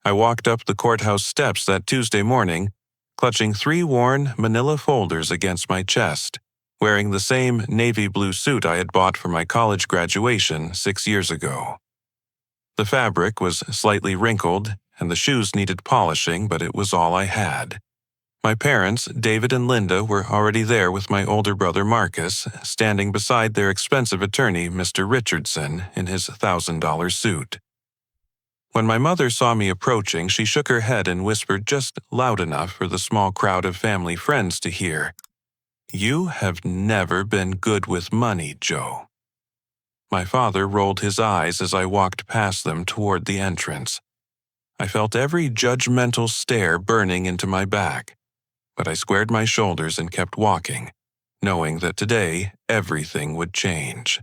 I walked up the courthouse steps that Tuesday morning, clutching 3 worn manila folders against my chest, wearing the same navy blue suit I had bought for my college graduation 6 years ago. The fabric was slightly wrinkled, and the shoes needed polishing, but it was all I had. My parents, David and Linda, were already there with my older brother Marcus, standing beside their expensive attorney, Mr. Richardson, in his $1,000 suit. When my mother saw me approaching, she shook her head and whispered just loud enough for the small crowd of family friends to hear, "You have never been good with money, Joe." My father rolled his eyes as I walked past them toward the entrance. I felt every judgmental stare burning into my back, but I squared my shoulders and kept walking, knowing that today everything would change.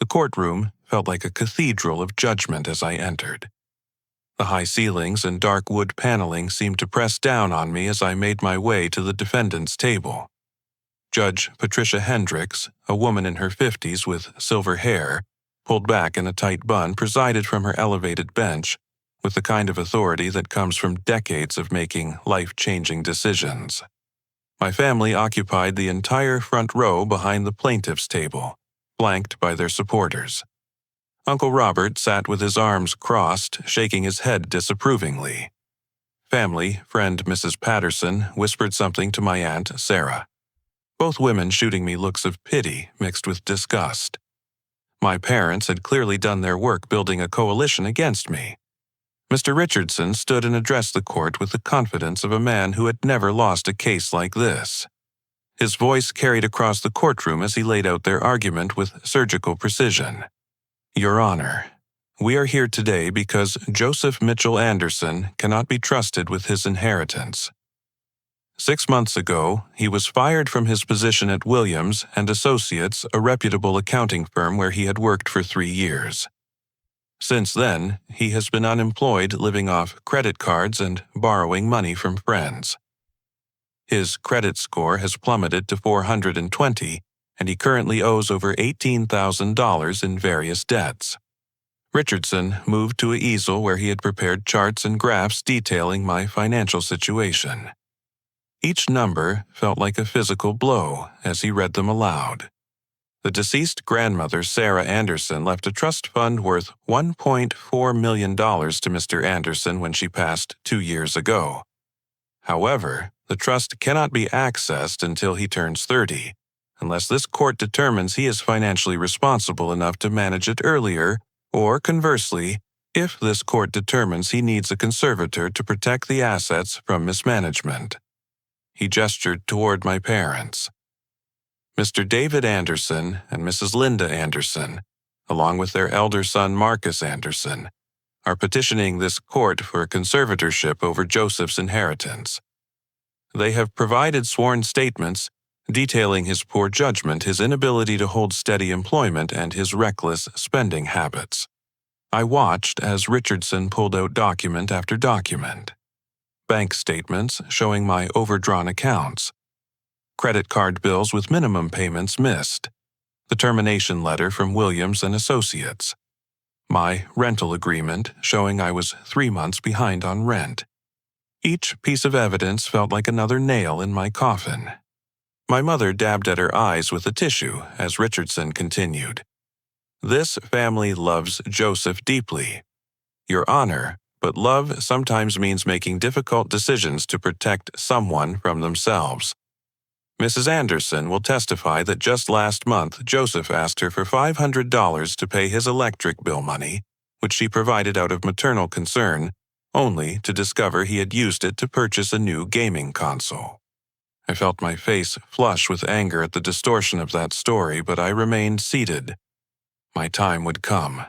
The courtroom felt like a cathedral of judgment as I entered. The high ceilings and dark wood paneling seemed to press down on me as I made my way to the defendant's table. Judge Patricia Hendricks, a woman in her 50s with silver hair, pulled back in a tight bun, presided from her elevated bench with the kind of authority that comes from decades of making life-changing decisions. My family occupied the entire front row behind the plaintiff's table, flanked by their supporters. Uncle Robert sat with his arms crossed, shaking his head disapprovingly. Family friend Mrs. Patterson whispered something to my Aunt Sarah, both women shooting me looks of pity mixed with disgust. My parents had clearly done their work building a coalition against me. Mr. Richardson stood and addressed the court with the confidence of a man who had never lost a case like this. His voice carried across the courtroom as he laid out their argument with surgical precision. "Your Honor, we are here today because Joseph Mitchell Anderson cannot be trusted with his inheritance. 6 months ago, he was fired from his position at Williams and Associates, a reputable accounting firm where he had worked for 3 years. Since then, he has been unemployed, living off credit cards and borrowing money from friends. His credit score has plummeted to 420, and he currently owes over $18,000 in various debts." Richardson moved to an easel where he had prepared charts and graphs detailing my financial situation. Each number felt like a physical blow as he read them aloud. The deceased grandmother, Sarah Anderson, left a trust fund worth $1.4 million to Mr. Anderson when she passed 2 years ago. However, the trust cannot be accessed until he turns 30, unless this court determines he is financially responsible enough to manage it earlier, or conversely, if this court determines he needs a conservator to protect the assets from mismanagement. He gestured toward my parents. Mr. David Anderson and Mrs. Linda Anderson, along with their elder son Marcus Anderson, are petitioning this court for a conservatorship over Joseph's inheritance. They have provided sworn statements detailing his poor judgment, his inability to hold steady employment, and his reckless spending habits. I watched as Richardson pulled out document after document. Bank statements showing my overdrawn accounts, credit card bills with minimum payments missed, the termination letter from Williams and Associates, my rental agreement showing I was 3 months behind on rent. Each piece of evidence felt like another nail in my coffin. My mother dabbed at her eyes with a tissue as Richardson continued. "This family loves Joseph deeply. Your Honor, but love sometimes means making difficult decisions to protect someone from themselves. Mrs. Anderson will testify that just last month Joseph asked her for $500 to pay his electric bill money, which she provided out of maternal concern, only to discover he had used it to purchase a new gaming console." I felt my face flush with anger at the distortion of that story, but I remained seated. My time would come.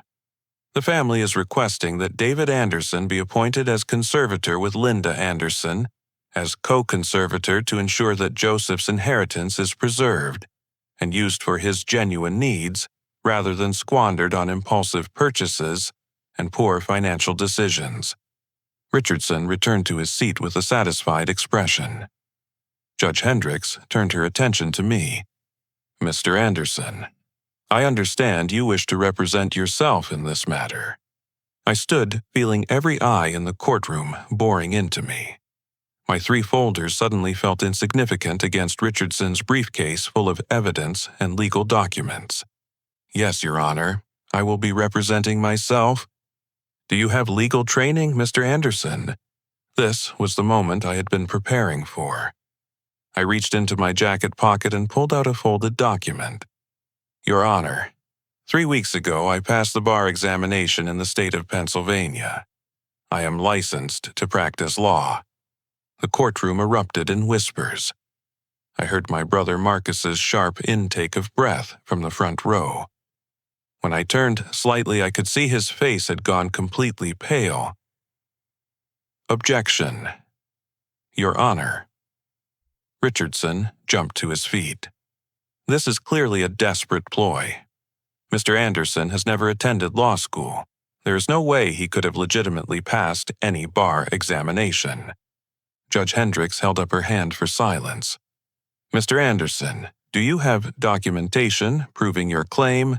The family is requesting that David Anderson be appointed as conservator with Linda Anderson, as co-conservator to ensure that Joseph's inheritance is preserved and used for his genuine needs rather than squandered on impulsive purchases and poor financial decisions. Richardson returned to his seat with a satisfied expression. Judge Hendricks turned her attention to me. "Mr. Anderson, I understand you wish to represent yourself in this matter. I stood, feeling every eye in the courtroom boring into me. My 3 folders suddenly felt insignificant against Richardson's briefcase full of evidence and legal documents. Yes, Your Honor, I will be representing myself. Do you have legal training, Mr. Anderson? This was the moment I had been preparing for. I reached into my jacket pocket and pulled out a folded document. Your Honor, 3 weeks ago I passed the bar examination in the state of Pennsylvania. I am licensed to practice law. The courtroom erupted in whispers. I heard my brother Marcus's sharp intake of breath from the front row. When I turned slightly, I could see his face had gone completely pale. Objection. Your Honor. Richardson jumped to his feet. This is clearly a desperate ploy. Mr. Anderson has never attended law school. There is no way he could have legitimately passed any bar examination. Judge Hendricks held up her hand for silence. Mr. Anderson, do you have documentation proving your claim?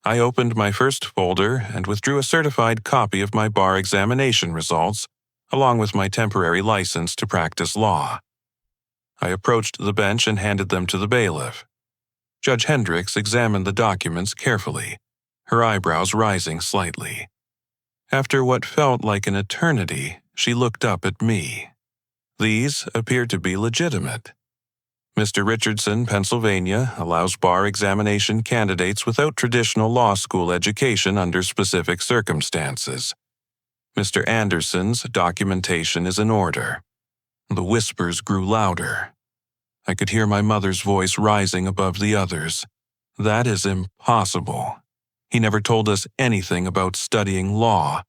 I opened my first folder and withdrew a certified copy of my bar examination results, along with my temporary license to practice law. I approached the bench and handed them to the bailiff. Judge Hendricks examined the documents carefully, her eyebrows rising slightly. After what felt like an eternity, she looked up at me. These appeared to be legitimate. Mr. Richardson, Pennsylvania, allows bar examination candidates without traditional law school education under specific circumstances. Mr. Anderson's documentation is in order. The whispers grew louder. I could hear my mother's voice rising above the others. That is impossible. He never told us anything about studying law.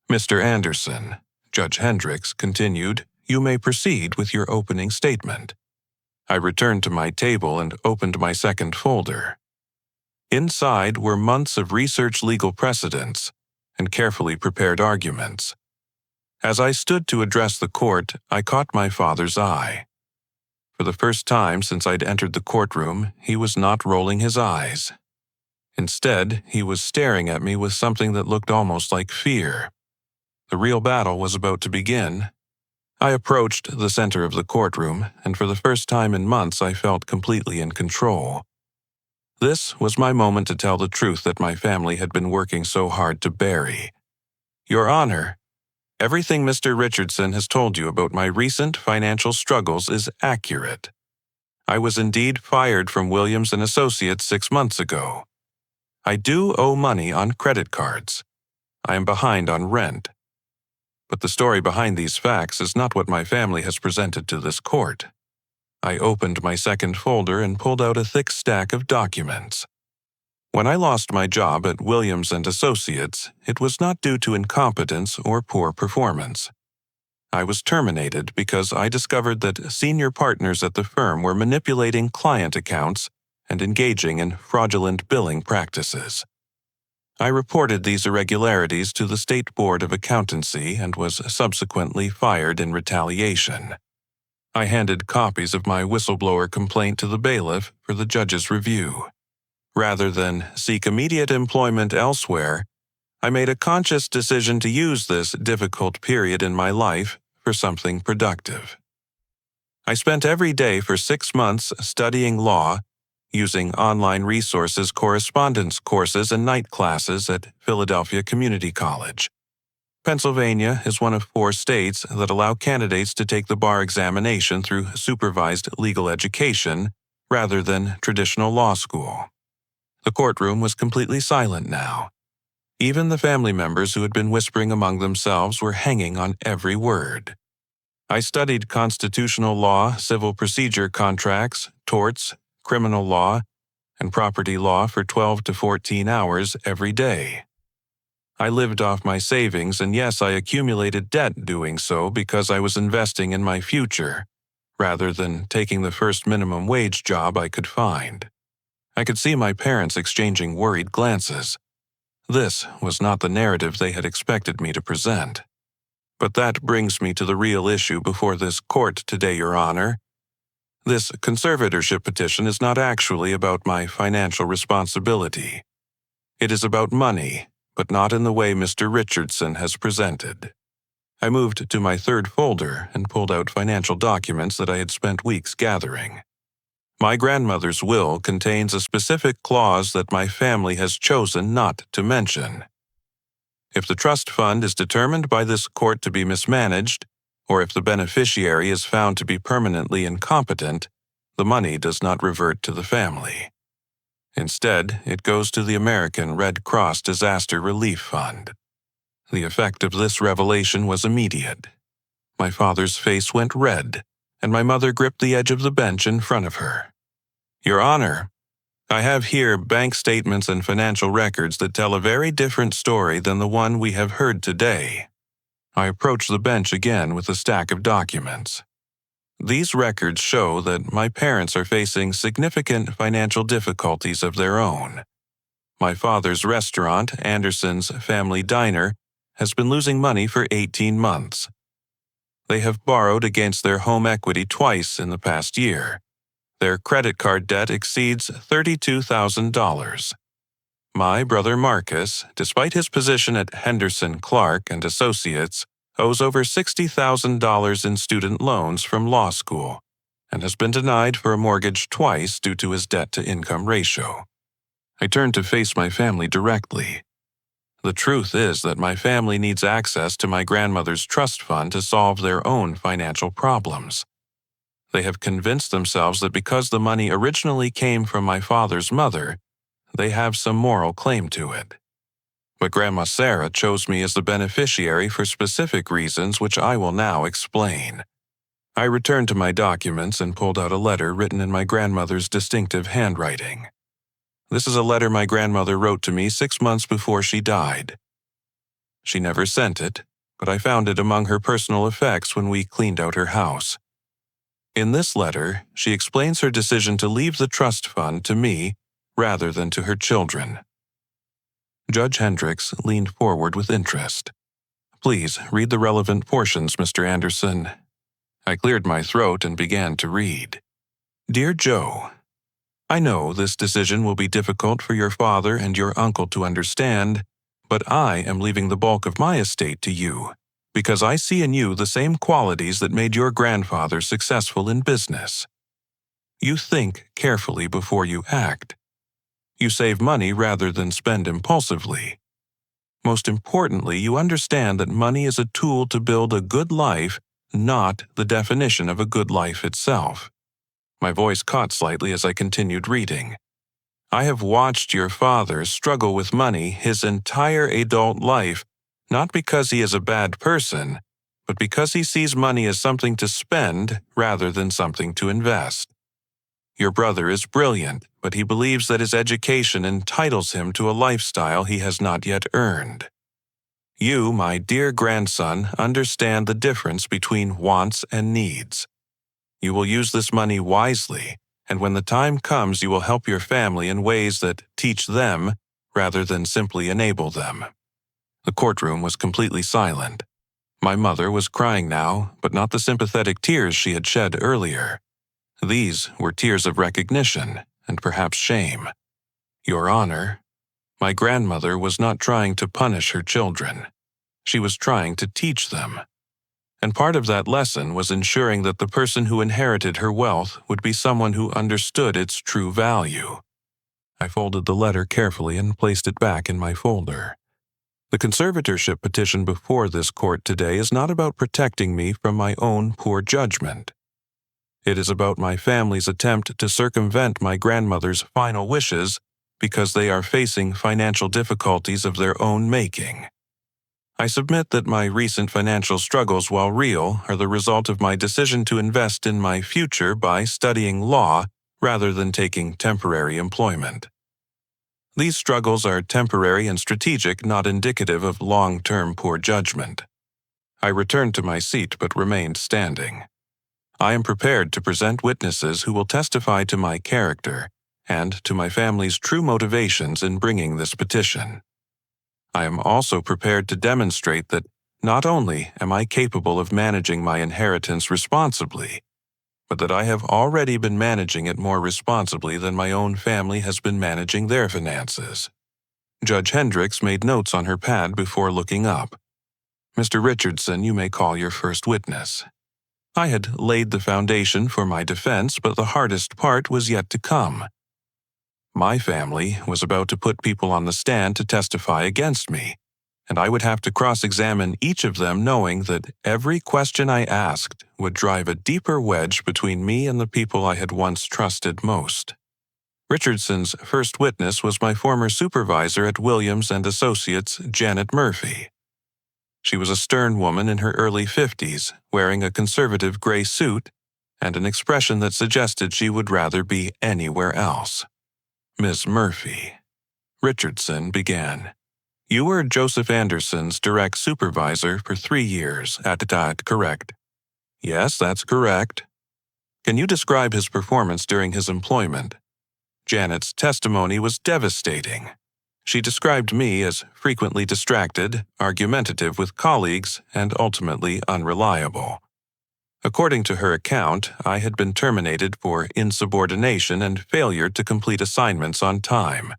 Mr. Anderson, Judge Hendricks continued, you may proceed with your opening statement. I returned to my table and opened my second folder. Inside were months of research legal precedents and carefully prepared arguments. As I stood to address the court, I caught my father's eye. For the first time since I'd entered the courtroom, he was not rolling his eyes. Instead, he was staring at me with something that looked almost like fear. The real battle was about to begin. I approached the center of the courtroom, and for the first time in months I felt completely in control. This was my moment to tell the truth that my family had been working so hard to bury. Your Honor, everything Mr. Richardson has told you about my recent financial struggles is accurate. I was indeed fired from Williams & Associates 6 months ago. I do owe money on credit cards. I am behind on rent. But the story behind these facts is not what my family has presented to this court. I opened my second folder and pulled out a thick stack of documents. When I lost my job at Williams & Associates, it was not due to incompetence or poor performance. I was terminated because I discovered that senior partners at the firm were manipulating client accounts and engaging in fraudulent billing practices. I reported these irregularities to the State Board of Accountancy and was subsequently fired in retaliation. I handed copies of my whistleblower complaint to the bailiff for the judge's review. Rather than seek immediate employment elsewhere, I made a conscious decision to use this difficult period in my life for something productive. I spent every day for 6 months studying law, using online resources, correspondence courses, and night classes at Philadelphia Community College. Pennsylvania is one of 4 states that allow candidates to take the bar examination through supervised legal education rather than traditional law school. The courtroom was completely silent now. Even the family members who had been whispering among themselves were hanging on every word. I studied constitutional law, civil procedure contracts, torts, criminal law, and property law for 12 to 14 hours every day. I lived off my savings, and yes, I accumulated debt doing so because I was investing in my future, rather than taking the first minimum wage job I could find. I could see my parents exchanging worried glances. This was not the narrative they had expected me to present. But that brings me to the real issue before this court today, Your Honor. This conservatorship petition is not actually about my financial responsibility. It is about money, but not in the way Mr. Richardson has presented. I moved to my third folder and pulled out financial documents that I had spent weeks gathering. My grandmother's will contains a specific clause that my family has chosen not to mention. If the trust fund is determined by this court to be mismanaged, or if the beneficiary is found to be permanently incompetent, the money does not revert to the family. Instead, it goes to the American Red Cross Disaster Relief Fund. The effect of this revelation was immediate. My father's face went red, and my mother gripped the edge of the bench in front of her. "Your Honor, I have here bank statements and financial records that tell a very different story than the one we have heard today." I approached the bench again with a stack of documents. These records show that my parents are facing significant financial difficulties of their own. My father's restaurant, Anderson's Family Diner, has been losing money for 18 months. They have borrowed against their home equity twice in the past year. Their credit card debt exceeds $32,000. My brother Marcus, despite his position at Henderson, Clark and Associates, owes over $60,000 in student loans from law school and has been denied for a mortgage twice due to his debt-to-income ratio. I turned to face my family directly. The truth is that my family needs access to my grandmother's trust fund to solve their own financial problems. They have convinced themselves that because the money originally came from my father's mother, they have some moral claim to it. But Grandma Sarah chose me as the beneficiary for specific reasons which I will now explain. I returned to my documents and pulled out a letter written in my grandmother's distinctive handwriting. This is a letter my grandmother wrote to me 6 months before she died. She never sent it, but I found it among her personal effects when we cleaned out her house. In this letter, she explains her decision to leave the trust fund to me rather than to her children. Judge Hendricks leaned forward with interest. "Please read the relevant portions, Mr. Anderson." I cleared my throat and began to read. "Dear Joe, I know this decision will be difficult for your father and your uncle to understand, but I am leaving the bulk of my estate to you, because I see in you the same qualities that made your grandfather successful in business. You think carefully before you act. You save money rather than spend impulsively. Most importantly, you understand that money is a tool to build a good life, not the definition of a good life itself." My voice caught slightly as I continued reading. "I have watched your father struggle with money his entire adult life, not because he is a bad person, but because he sees money as something to spend rather than something to invest. Your brother is brilliant, but he believes that his education entitles him to a lifestyle he has not yet earned. You, my dear grandson, understand the difference between wants and needs. You will use this money wisely, and when the time comes you will help your family in ways that teach them rather than simply enable them." The courtroom was completely silent. My mother was crying now, but not the sympathetic tears she had shed earlier. These were tears of recognition and perhaps shame. "Your Honor, my grandmother was not trying to punish her children. She was trying to teach them. And part of that lesson was ensuring that the person who inherited her wealth would be someone who understood its true value." I folded the letter carefully and placed it back in my folder. The conservatorship petition before this court today is not about protecting me from my own poor judgment. It is about my family's attempt to circumvent my grandmother's final wishes because they are facing financial difficulties of their own making. I submit that my recent financial struggles, while real, are the result of my decision to invest in my future by studying law rather than taking temporary employment. These struggles are temporary and strategic, not indicative of long-term poor judgment. I returned to my seat but remained standing. I am prepared to present witnesses who will testify to my character and to my family's true motivations in bringing this petition. I am also prepared to demonstrate that not only am I capable of managing my inheritance responsibly, but that I have already been managing it more responsibly than my own family has been managing their finances. Judge Hendricks made notes on her pad before looking up. "Mr. Richardson, you may call your first witness." I had laid the foundation for my defense, but the hardest part was yet to come. My family was about to put people on the stand to testify against me, and I would have to cross-examine each of them knowing that every question I asked would drive a deeper wedge between me and the people I had once trusted most. Richardson's first witness was my former supervisor at Williams & Associates, Janet Murphy. She was a stern woman in her early 50s, wearing a conservative gray suit and an expression that suggested she would rather be anywhere else. "Miss Murphy," Richardson began, "you were Joseph Anderson's direct supervisor for 3 years, at that correct?" "Yes, that's correct." "Can you describe his performance during his employment?" Janet's testimony was devastating. She described me as frequently distracted, argumentative with colleagues, and ultimately unreliable. According to her account, I had been terminated for insubordination and failure to complete assignments on time.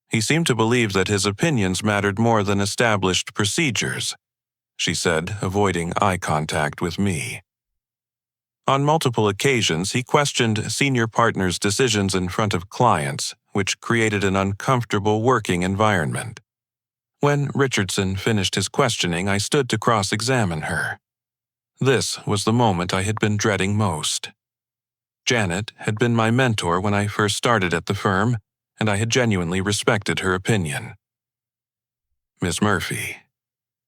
He seemed to believe that his opinions mattered more than established procedures, she said, avoiding eye contact with me. On multiple occasions, he questioned senior partners' decisions in front of clients, which created an uncomfortable working environment. When Richardson finished his questioning, I stood to cross-examine her. This was the moment I had been dreading most. Janet had been my mentor when I first started at the firm, and I had genuinely respected her opinion. "Ms. Murphy,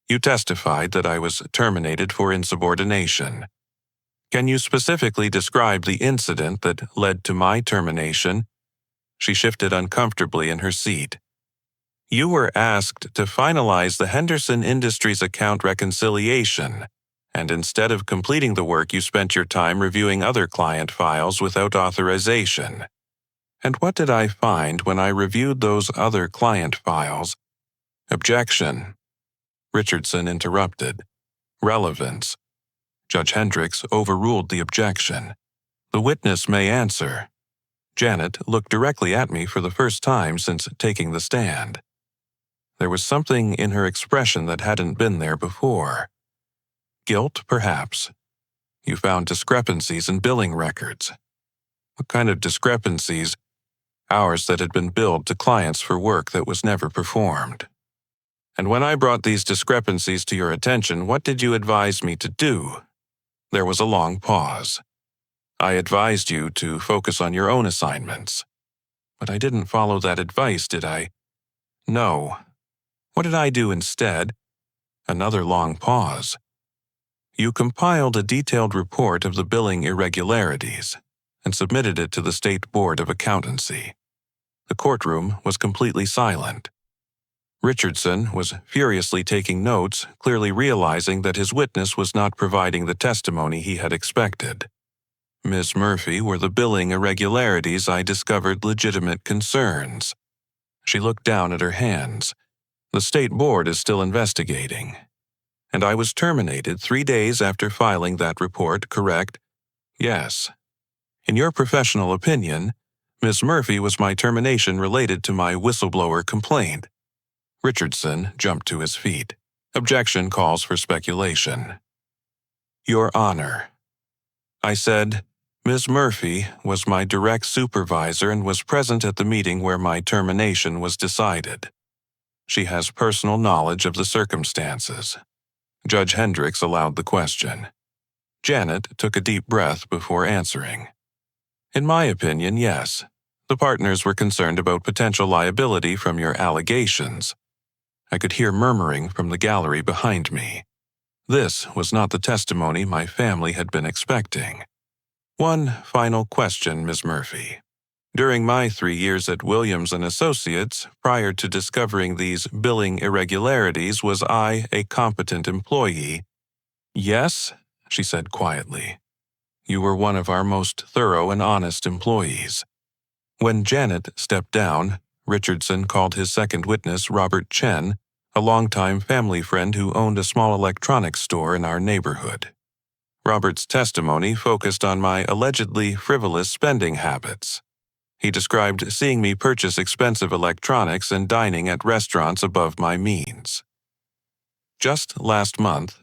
you testified that I was terminated for insubordination. Can you specifically describe the incident that led to my termination?" She shifted uncomfortably in her seat. "You were asked to finalize the Henderson Industries account reconciliation, and instead of completing the work, you spent your time reviewing other client files without authorization. And what did I find when I reviewed those other client files?" "Objection," Richardson interrupted. "Relevance." Judge Hendricks overruled the objection. "The witness may answer." Janet looked directly at me for the first time since taking the stand. There was something in her expression that hadn't been there before. Guilt, perhaps. "You found discrepancies in billing records." "What kind of discrepancies?" "Hours that had been billed to clients for work that was never performed." "And when I brought these discrepancies to your attention, what did you advise me to do?" There was a long pause. "I advised you to focus on your own assignments." "But I didn't follow that advice, did I?" "No." "What did I do instead?" Another long pause. "You compiled a detailed report of the billing irregularities and submitted it to the State Board of Accountancy." The courtroom was completely silent. Richardson was furiously taking notes, clearly realizing that his witness was not providing the testimony he had expected. "Ms. Murphy, were the billing irregularities I discovered legitimate concerns?" She looked down at her hands. "The State Board is still investigating." "And I was terminated 3 days after filing that report, correct?" "Yes." "In your professional opinion, Ms. Murphy, was my termination related to my whistleblower complaint?" Richardson jumped to his feet. "Objection calls for speculation." "Your Honor," I said, "Ms. Murphy was my direct supervisor and was present at the meeting where my termination was decided. She has personal knowledge of the circumstances." Judge Hendricks allowed the question. Janet took a deep breath before answering. "In my opinion, yes. The partners were concerned about potential liability from your allegations." I could hear murmuring from the gallery behind me. This was not the testimony my family had been expecting. "One final question, Ms. Murphy. During my 3 years at Williams & Associates, prior to discovering these billing irregularities, was I a competent employee?" "Yes," she said quietly. "You were one of our most thorough and honest employees." When Janet stepped down, Richardson called his second witness, Robert Chen, a longtime family friend who owned a small electronics store in our neighborhood. Robert's testimony focused on my allegedly frivolous spending habits. He described seeing me purchase expensive electronics and dining at restaurants above my means. Just last month,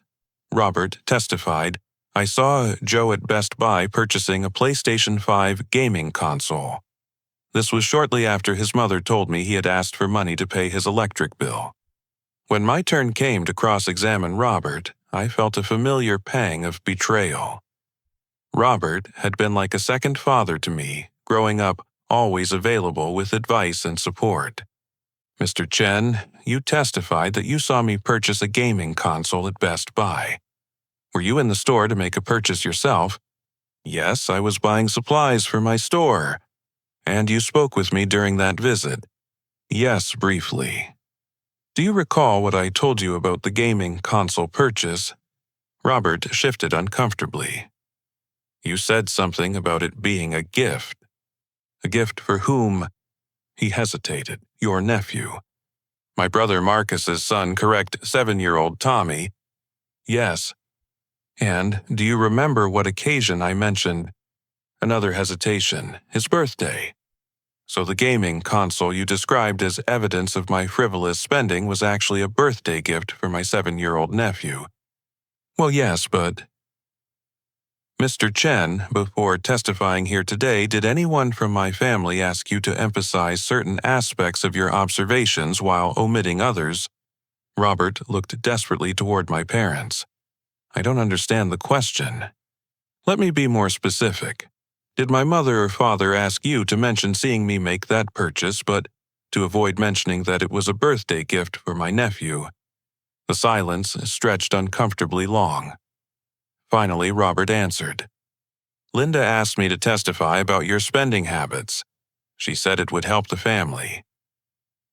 Robert testified, I saw Joe at Best Buy purchasing a PlayStation 5 gaming console. This was shortly after his mother told me he had asked for money to pay his electric bill. When my turn came to cross-examine Robert, I felt a familiar pang of betrayal. Robert had been like a second father to me, growing up always available with advice and support. Mr. Chen, you testified that you saw me purchase a gaming console at Best Buy. Were you in the store to make a purchase yourself? Yes, I was buying supplies for my store. And you spoke with me during that visit? Yes, briefly. Do you recall what I told you about the gaming console purchase? Robert shifted uncomfortably. You said something about it being a gift. A gift for whom? He hesitated. Your nephew. My brother Marcus's son, correct, 7-year-old Tommy. Yes. And do you remember what occasion I mentioned? Another hesitation. His birthday. So the gaming console you described as evidence of my frivolous spending was actually a birthday gift for my 7-year-old nephew. Well, yes, but... Mr. Chen, before testifying here today, did anyone from my family ask you to emphasize certain aspects of your observations while omitting others? Robert looked desperately toward my parents. I don't understand the question. Let me be more specific. Did my mother or father ask you to mention seeing me make that purchase, but to avoid mentioning that it was a birthday gift for my nephew? The silence stretched uncomfortably long. Finally, Robert answered. Linda asked me to testify about your spending habits. She said it would help the family.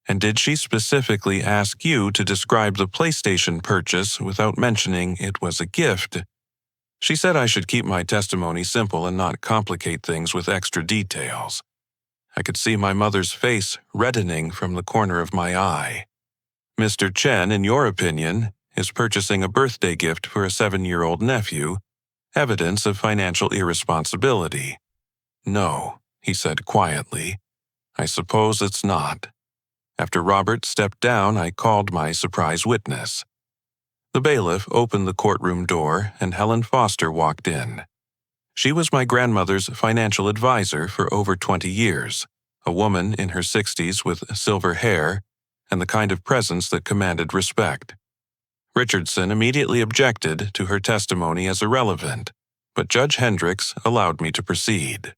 And did she specifically ask you to describe the PlayStation purchase without mentioning it was a gift? She said I should keep my testimony simple and not complicate things with extra details. I could see my mother's face reddening from the corner of my eye. Mr. Chen, in your opinion, is purchasing a birthday gift for a 7-year-old nephew, evidence of financial irresponsibility. No, he said quietly. I suppose it's not. After Robert stepped down, I called my surprise witness. The bailiff opened the courtroom door and Helen Foster walked in. She was my grandmother's financial advisor for over 20 years, a woman in her 60s with silver hair and the kind of presence that commanded respect. Richardson immediately objected to her testimony as irrelevant, but Judge Hendricks allowed me to proceed.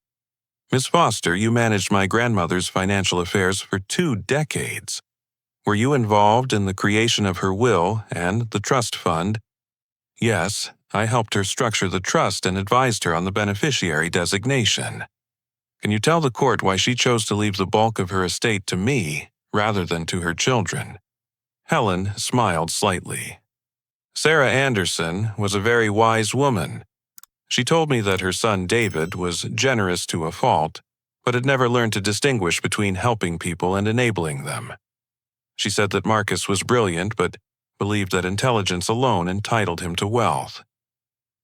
Ms. Foster, you managed my grandmother's financial affairs for 2 decades. Were you involved in the creation of her will and the trust fund? Yes, I helped her structure the trust and advised her on the beneficiary designation. Can you tell the court why she chose to leave the bulk of her estate to me rather than to her children? Helen smiled slightly. Sarah Anderson was a very wise woman. She told me that her son David was generous to a fault, but had never learned to distinguish between helping people and enabling them. She said that Marcus was brilliant, but believed that intelligence alone entitled him to wealth.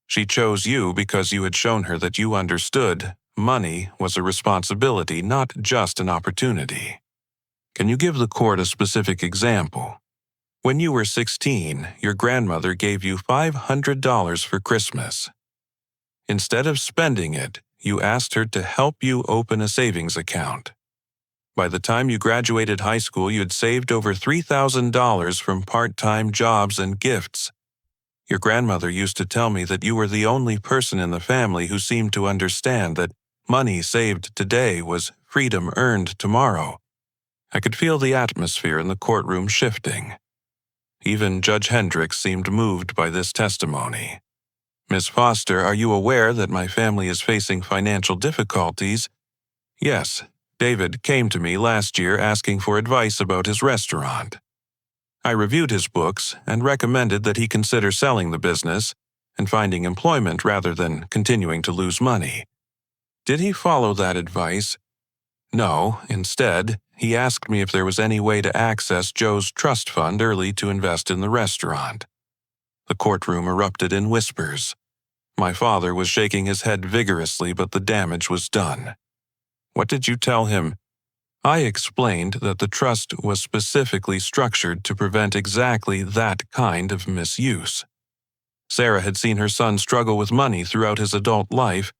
She chose you because you had shown her that you understood money was a responsibility, not just an opportunity. Can you give the court a specific example? When you were 16, your grandmother gave you $500 for Christmas. Instead of spending it, you asked her to help you open a savings account. By the time you graduated high school, you had saved over $3,000 from part-time jobs and gifts. Your grandmother used to tell me that you were the only person in the family who seemed to understand that money saved today was freedom earned tomorrow. I could feel the atmosphere in the courtroom shifting. Even Judge Hendricks seemed moved by this testimony. Miss Foster, are you aware that my family is facing financial difficulties? Yes, David came to me last year asking for advice about his restaurant. I reviewed his books and recommended that he consider selling the business and finding employment rather than continuing to lose money. Did he follow that advice? No, instead, he asked me if there was any way to access Joe's trust fund early to invest in the restaurant. The courtroom erupted in whispers. My father was shaking his head vigorously, but the damage was done. What did you tell him? I explained that the trust was specifically structured to prevent exactly that kind of misuse. Sarah had seen her son struggle with money throughout his adult life,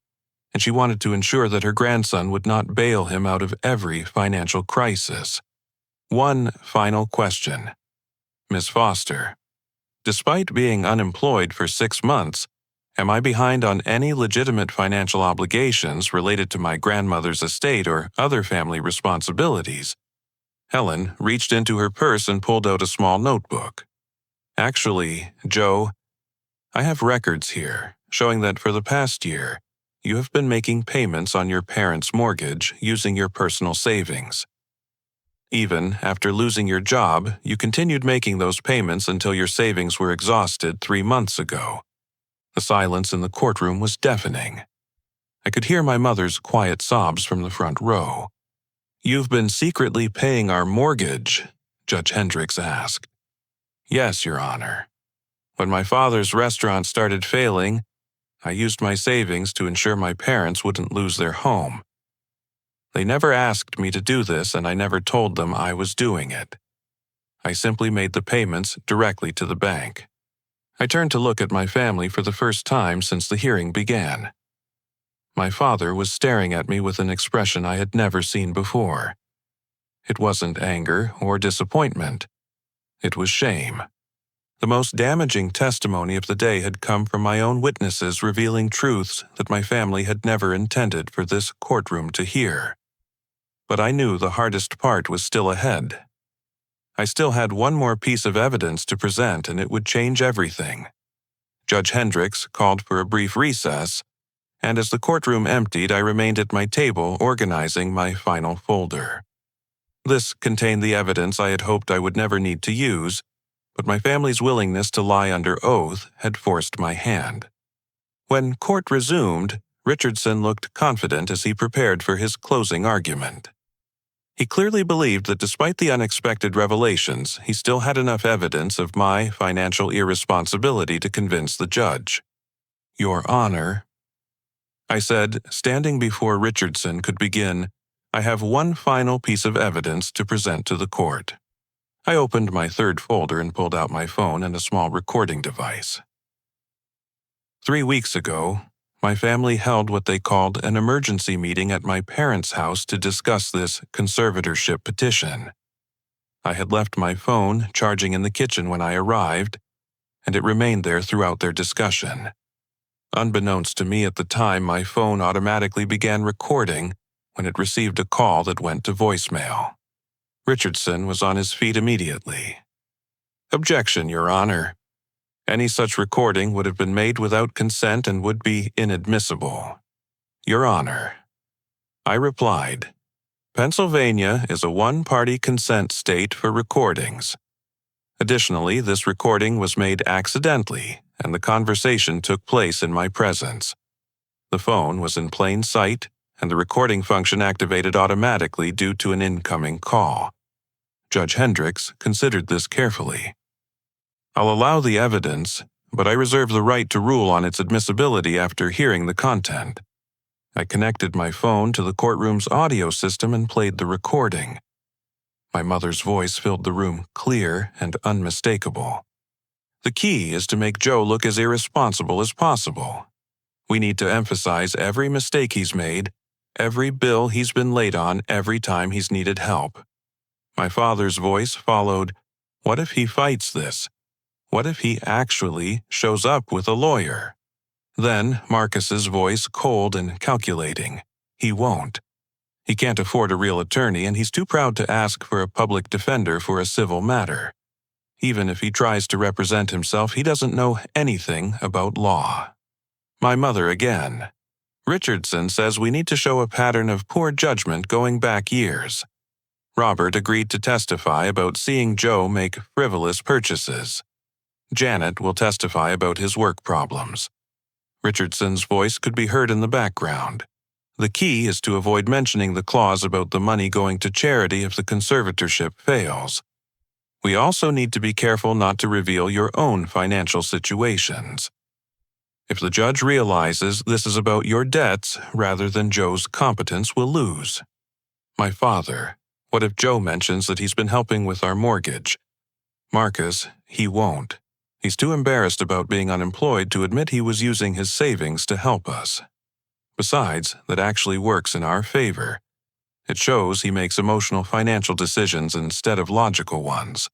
and she wanted to ensure that her grandson would not bail him out of every financial crisis. One final question. Miss Foster, despite being unemployed for 6 months, am I behind on any legitimate financial obligations related to my grandmother's estate or other family responsibilities? Helen reached into her purse and pulled out a small notebook. Actually, Joe, I have records here showing that for the past year, you have been making payments on your parents' mortgage using your personal savings. Even after losing your job, you continued making those payments until your savings were exhausted 3 months ago. The silence in the courtroom was deafening. I could hear my mother's quiet sobs from the front row. You've been secretly paying our mortgage, Judge Hendricks asked. Yes, Your Honor. When my father's restaurant started failing, I used my savings to ensure my parents wouldn't lose their home. They never asked me to do this, and I never told them I was doing it. I simply made the payments directly to the bank. I turned to look at my family for the first time since the hearing began. My father was staring at me with an expression I had never seen before. It wasn't anger or disappointment. It was shame. The most damaging testimony of the day had come from my own witnesses revealing truths that my family had never intended for this courtroom to hear. But I knew the hardest part was still ahead. I still had one more piece of evidence to present, and it would change everything. Judge Hendricks called for a brief recess, and as the courtroom emptied, I remained at my table organizing my final folder. This contained the evidence I had hoped I would never need to use, but my family's willingness to lie under oath had forced my hand. When court resumed, Richardson looked confident as he prepared for his closing argument. He clearly believed that despite the unexpected revelations, he still had enough evidence of my financial irresponsibility to convince the judge. Your Honor, I said, standing before Richardson could begin, I have one final piece of evidence to present to the court. I opened my third folder and pulled out my phone and a small recording device. 3 weeks ago, my family held what they called an emergency meeting at my parents' house to discuss this conservatorship petition. I had left my phone charging in the kitchen when I arrived, and it remained there throughout their discussion. Unbeknownst to me at the time, my phone automatically began recording when it received a call that went to voicemail. Richardson was on his feet immediately. Objection, Your Honor. Any such recording would have been made without consent and would be inadmissible. Your Honor. I replied, Pennsylvania is a one-party consent state for recordings. Additionally, this recording was made accidentally, and the conversation took place in my presence. The phone was in plain sight, and the recording function activated automatically due to an incoming call. Judge Hendricks considered this carefully. I'll allow the evidence, but I reserve the right to rule on its admissibility after hearing the content. I connected my phone to the courtroom's audio system and played the recording. My mother's voice filled the room clear and unmistakable. The key is to make Joe look as irresponsible as possible. We need to emphasize every mistake he's made, every bill he's been late on, every time he's needed help. My father's voice followed, what if he fights this? What if he actually shows up with a lawyer? Then Marcus's voice, cold and calculating. He won't. He can't afford a real attorney, and he's too proud to ask for a public defender for a civil matter. Even if he tries to represent himself, he doesn't know anything about law. My mother again. Richardson says we need to show a pattern of poor judgment going back years. Robert agreed to testify about seeing Joe make frivolous purchases. Janet will testify about his work problems. Richardson's voice could be heard in the background. The key is to avoid mentioning the clause about the money going to charity if the conservatorship fails. We also need to be careful not to reveal your own financial situations. If the judge realizes this is about your debts rather than Joe's competence, we'll lose. My father. What if Joe mentions that he's been helping with our mortgage? Marcus, he won't. He's too embarrassed about being unemployed to admit he was using his savings to help us. Besides, that actually works in our favor. It shows he makes emotional financial decisions instead of logical ones.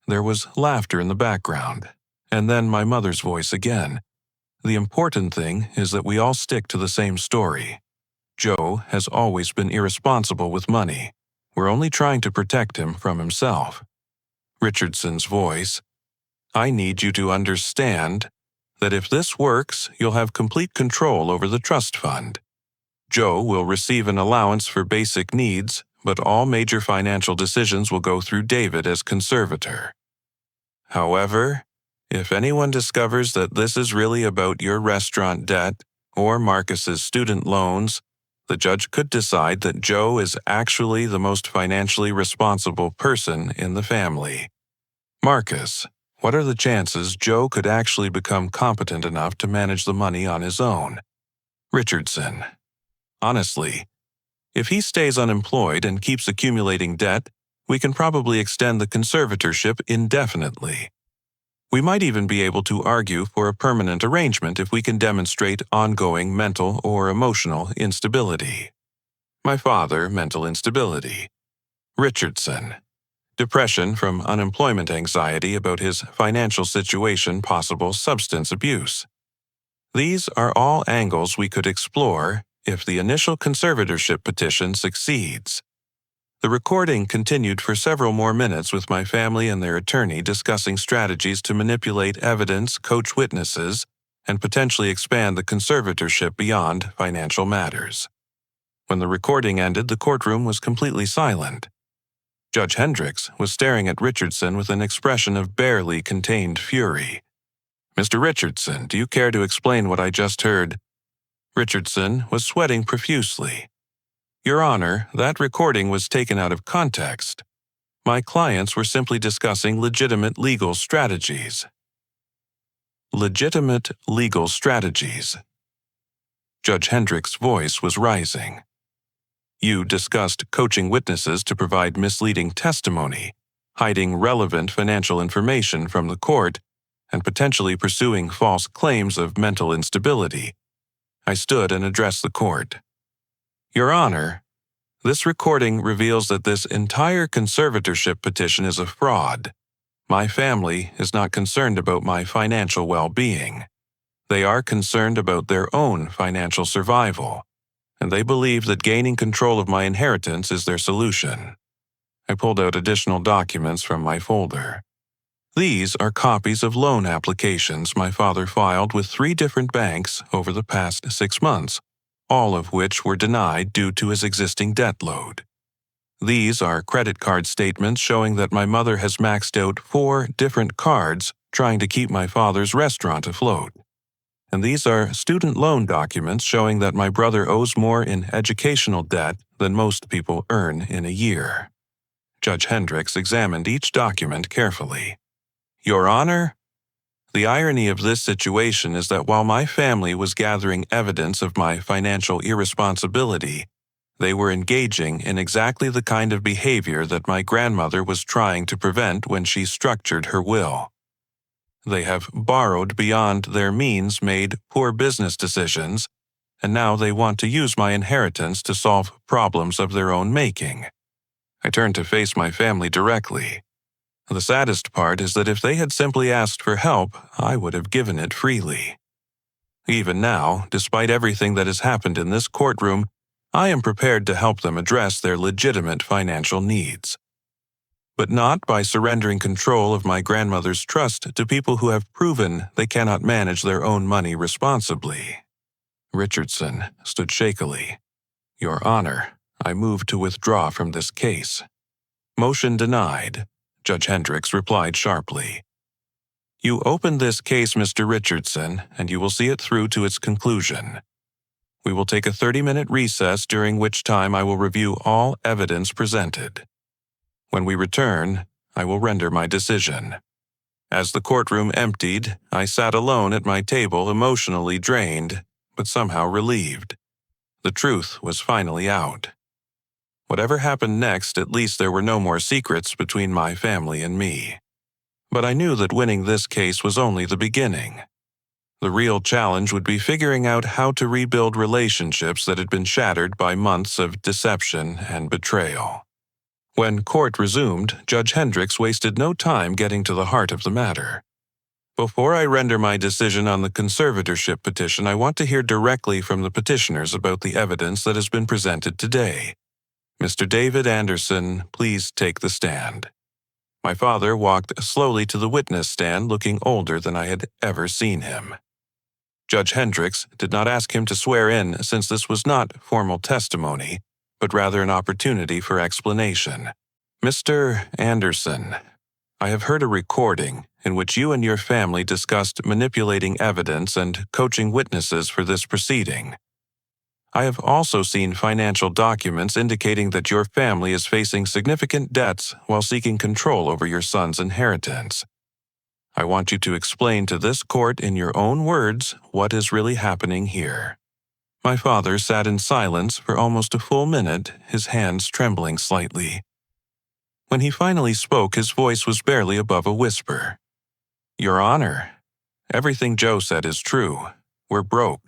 There was laughter in the background, and then my mother's voice again. The important thing is that we all stick to the same story. Joe has always been irresponsible with money. We're only trying to protect him from himself. Richardson's voice. I need you to understand that if this works, you'll have complete control over the trust fund. Joe will receive an allowance for basic needs, but all major financial decisions will go through David as conservator. However, if anyone discovers that this is really about your restaurant debt or Marcus's student loans, the judge could decide that Joe is actually the most financially responsible person in the family. Marcus, what are the chances Joe could actually become competent enough to manage the money on his own? Richardson, honestly, if he stays unemployed and keeps accumulating debt, we can probably extend the conservatorship indefinitely. We might even be able to argue for a permanent arrangement if we can demonstrate ongoing mental or emotional instability. My father, mental instability. Richardson, depression from unemployment anxiety about his financial situation, possible substance abuse. These are all angles we could explore if the initial conservatorship petition succeeds. The recording continued for several more minutes with my family and their attorney discussing strategies to manipulate evidence, coach witnesses, and potentially expand the conservatorship beyond financial matters. When the recording ended, the courtroom was completely silent. Judge Hendricks was staring at Richardson with an expression of barely contained fury. Mr. Richardson, do you care to explain what I just heard? Richardson was sweating profusely. Your Honor, that recording was taken out of context. My clients were simply discussing legitimate legal strategies. Legitimate legal strategies. Judge Hendricks' voice was rising. You discussed coaching witnesses to provide misleading testimony, hiding relevant financial information from the court, and potentially pursuing false claims of mental instability. I stood and addressed the court. Your Honor, this recording reveals that this entire conservatorship petition is a fraud. My family is not concerned about my financial well-being. They are concerned about their own financial survival, and they believe that gaining control of my inheritance is their solution. I pulled out additional documents from my folder. These are copies of loan applications my father filed with 3 different banks over the past 6 months, all of which were denied due to his existing debt load. These are credit card statements showing that my mother has maxed out 4 different cards trying to keep my father's restaurant afloat. And these are student loan documents showing that my brother owes more in educational debt than most people earn in a year. Judge Hendricks examined each document carefully. Your Honor, the irony of this situation is that while my family was gathering evidence of my financial irresponsibility, they were engaging in exactly the kind of behavior that my grandmother was trying to prevent when she structured her will. They have borrowed beyond their means, made poor business decisions, and now they want to use my inheritance to solve problems of their own making. I turned to face my family directly. The saddest part is that if they had simply asked for help, I would have given it freely. Even now, despite everything that has happened in this courtroom, I am prepared to help them address their legitimate financial needs. But not by surrendering control of my grandmother's trust to people who have proven they cannot manage their own money responsibly. Richardson stood shakily. Your Honor, I move to withdraw from this case. Motion denied. Judge Hendricks replied sharply. You open this case, Mr. Richardson, and you will see it through to its conclusion. We will take a 30-minute recess during which time I will review all evidence presented. When we return, I will render my decision. As the courtroom emptied, I sat alone at my table, emotionally drained, but somehow relieved. The truth was finally out. Whatever happened next, at least there were no more secrets between my family and me. But I knew that winning this case was only the beginning. The real challenge would be figuring out how to rebuild relationships that had been shattered by months of deception and betrayal. When court resumed, Judge Hendricks wasted no time getting to the heart of the matter. Before I render my decision on the conservatorship petition, I want to hear directly from the petitioners about the evidence that has been presented today. Mr. David Anderson, please take the stand. My father walked slowly to the witness stand, looking older than I had ever seen him. Judge Hendricks did not ask him to swear in, since this was not formal testimony, but rather an opportunity for explanation. Mr. Anderson, I have heard a recording in which you and your family discussed manipulating evidence and coaching witnesses for this proceeding. I have also seen financial documents indicating that your family is facing significant debts while seeking control over your son's inheritance. I want you to explain to this court in your own words what is really happening here. My father sat in silence for almost a full minute, his hands trembling slightly. When he finally spoke, his voice was barely above a whisper. Your Honor, everything Joe said is true. We're broke.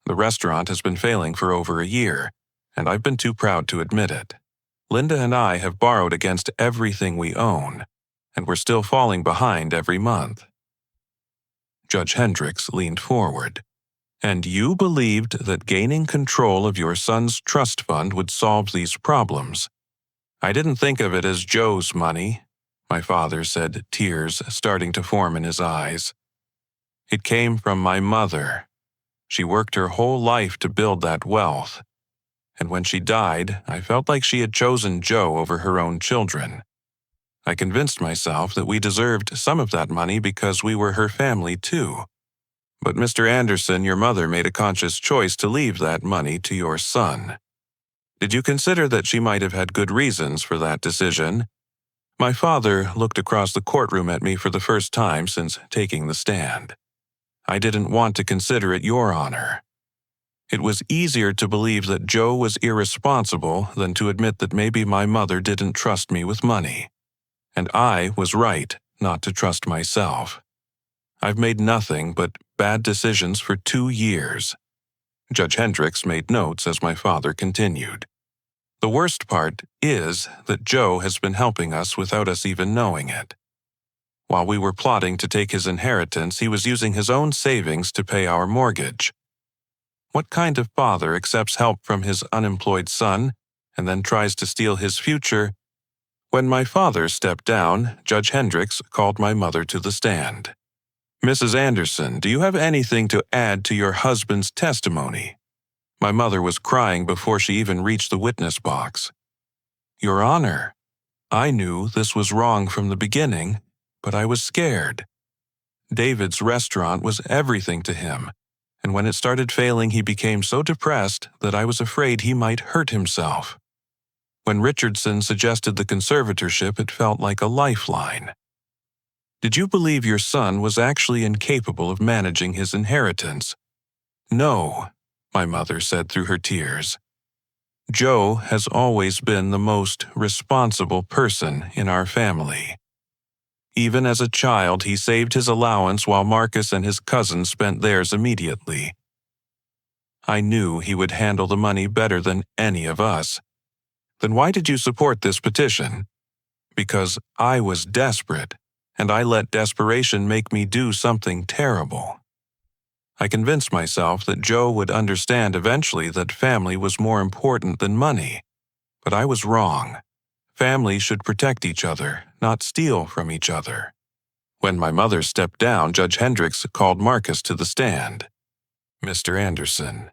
The restaurant has been failing for over a year, and I've been too proud to admit it. Linda and I have borrowed against everything we own, and we're still falling behind every month. Judge Hendricks leaned forward. And you believed that gaining control of your son's trust fund would solve these problems. I didn't think of it as Joe's money, my father said, tears starting to form in his eyes. It came from my mother. She worked her whole life to build that wealth. And when she died, I felt like she had chosen Joe over her own children. I convinced myself that we deserved some of that money because we were her family too. But Mr. Anderson, your mother made a conscious choice to leave that money to your son. Did you consider that she might have had good reasons for that decision? My father looked across the courtroom at me for the first time since taking the stand. I didn't want to consider it, Your Honor. It was easier to believe that Joe was irresponsible than to admit that maybe my mother didn't trust me with money. And I was right not to trust myself. I've made nothing but bad decisions for 2 years. Judge Hendricks made notes as my father continued. The worst part is that Joe has been helping us without us even knowing it. While we were plotting to take his inheritance, he was using his own savings to pay our mortgage. What kind of father accepts help from his unemployed son and then tries to steal his future? When my father stepped down, Judge Hendricks called my mother to the stand. Mrs. Anderson, do you have anything to add to your husband's testimony? My mother was crying before she even reached the witness box. Your Honor, I knew this was wrong from the beginning, but I was scared. David's restaurant was everything to him, and when it started failing, he became so depressed that I was afraid he might hurt himself. When Richardson suggested the conservatorship, it felt like a lifeline. Did you believe your son was actually incapable of managing his inheritance? No, my mother said through her tears. Joe has always been the most responsible person in our family. Even as a child, he saved his allowance while Marcus and his cousins spent theirs immediately. I knew he would handle the money better than any of us. Then why did you support this petition? Because I was desperate, and I let desperation make me do something terrible. I convinced myself that Joe would understand eventually that family was more important than money. But I was wrong. Family should protect each other, not steal from each other. When my mother stepped down, Judge Hendricks called Marcus to the stand. Mr. Anderson,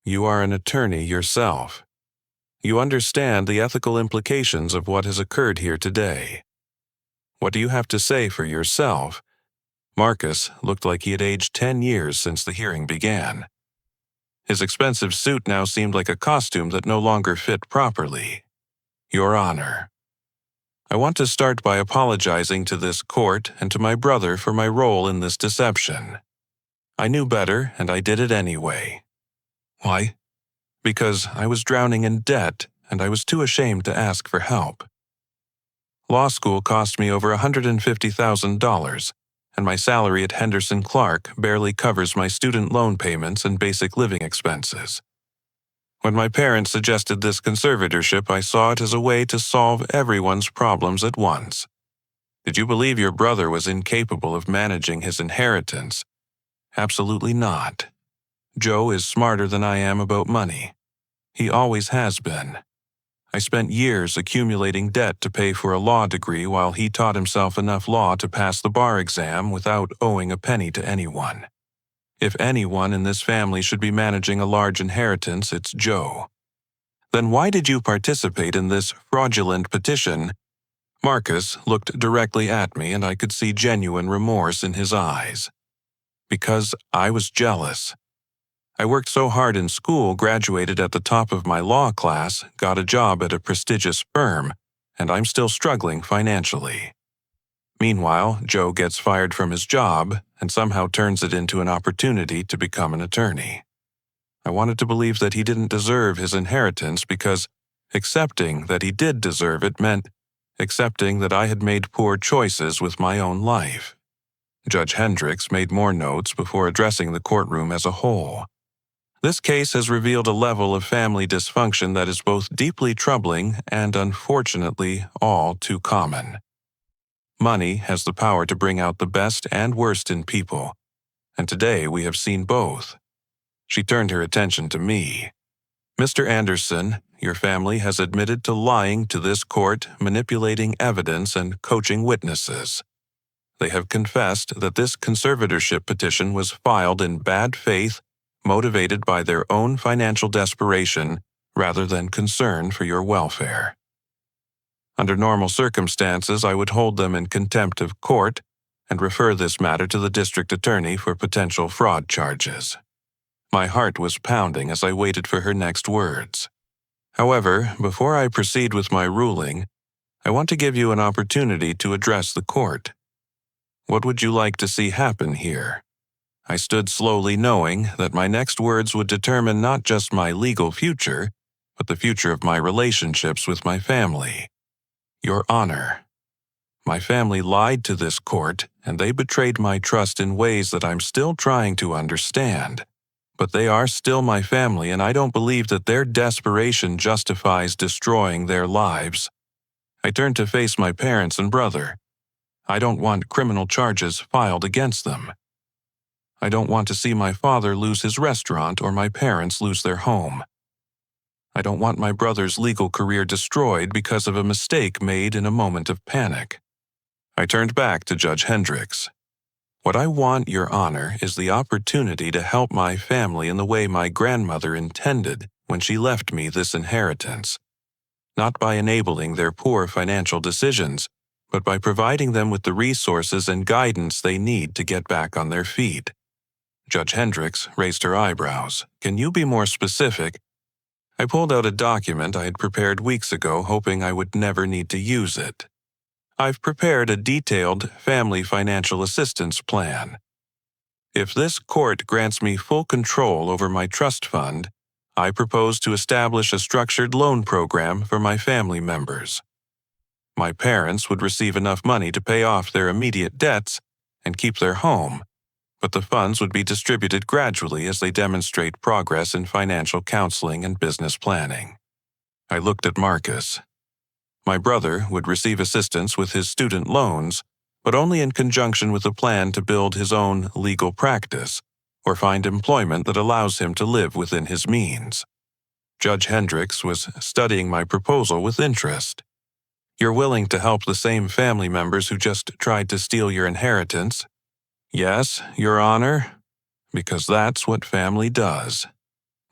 you are an attorney yourself. You understand the ethical implications of what has occurred here today. What do you have to say for yourself? Marcus looked like he had aged 10 years since the hearing began. His expensive suit now seemed like a costume that no longer fit properly. Your Honor. I want to start by apologizing to this court and to my brother for my role in this deception. I knew better, and I did it anyway. Why? Because I was drowning in debt, and I was too ashamed to ask for help. Law school cost me over $150,000, and my salary at Henderson Clark barely covers my student loan payments and basic living expenses. When my parents suggested this conservatorship, I saw it as a way to solve everyone's problems at once. Did you believe your brother was incapable of managing his inheritance? Absolutely not. Joe is smarter than I am about money. He always has been. I spent years accumulating debt to pay for a law degree while he taught himself enough law to pass the bar exam without owing a penny to anyone. If anyone in this family should be managing a large inheritance, it's Joe. Then why did you participate in this fraudulent petition? Marcus looked directly at me, and I could see genuine remorse in his eyes. Because I was jealous. I worked so hard in school, graduated at the top of my law class, got a job at a prestigious firm, and I'm still struggling financially. Meanwhile, Joe gets fired from his job and somehow turns it into an opportunity to become an attorney. I wanted to believe that he didn't deserve his inheritance because accepting that he did deserve it meant accepting that I had made poor choices with my own life. Judge Hendricks made more notes before addressing the courtroom as a whole. This case has revealed a level of family dysfunction that is both deeply troubling and, unfortunately, all too common. Money has the power to bring out the best and worst in people, and today we have seen both. She turned her attention to me. Mr. Anderson, your family has admitted to lying to this court, manipulating evidence, and coaching witnesses. They have confessed that this conservatorship petition was filed in bad faith, motivated by their own financial desperation rather than concern for your welfare. Under normal circumstances, I would hold them in contempt of court and refer this matter to the district attorney for potential fraud charges. My heart was pounding as I waited for her next words. However, before I proceed with my ruling, I want to give you an opportunity to address the court. What would you like to see happen here? I stood slowly, knowing that my next words would determine not just my legal future, but the future of my relationships with my family. Your Honor, my family lied to this court, and they betrayed my trust in ways that I'm still trying to understand. But they are still my family, and I don't believe that their desperation justifies destroying their lives. I turned to face my parents and brother. I don't want criminal charges filed against them. I don't want to see my father lose his restaurant or my parents lose their home. I don't want my brother's legal career destroyed because of a mistake made in a moment of panic. I turned back to Judge Hendricks. What I want, Your Honor, is the opportunity to help my family in the way my grandmother intended when she left me this inheritance. Not by enabling their poor financial decisions, but by providing them with the resources and guidance they need to get back on their feet. Judge Hendricks raised her eyebrows. Can you be more specific? I pulled out a document I had prepared weeks ago, hoping I would never need to use it. I've prepared a detailed family financial assistance plan. If this court grants me full control over my trust fund, I propose to establish a structured loan program for my family members. My parents would receive enough money to pay off their immediate debts and keep their home, but the funds would be distributed gradually as they demonstrate progress in financial counseling and business planning. I looked at Marcus. My brother would receive assistance with his student loans, but only in conjunction with a plan to build his own legal practice or find employment that allows him to live within his means. Judge Hendricks was studying my proposal with interest. You're willing to help the same family members who just tried to steal your inheritance? Yes, Your Honor, because that's what family does.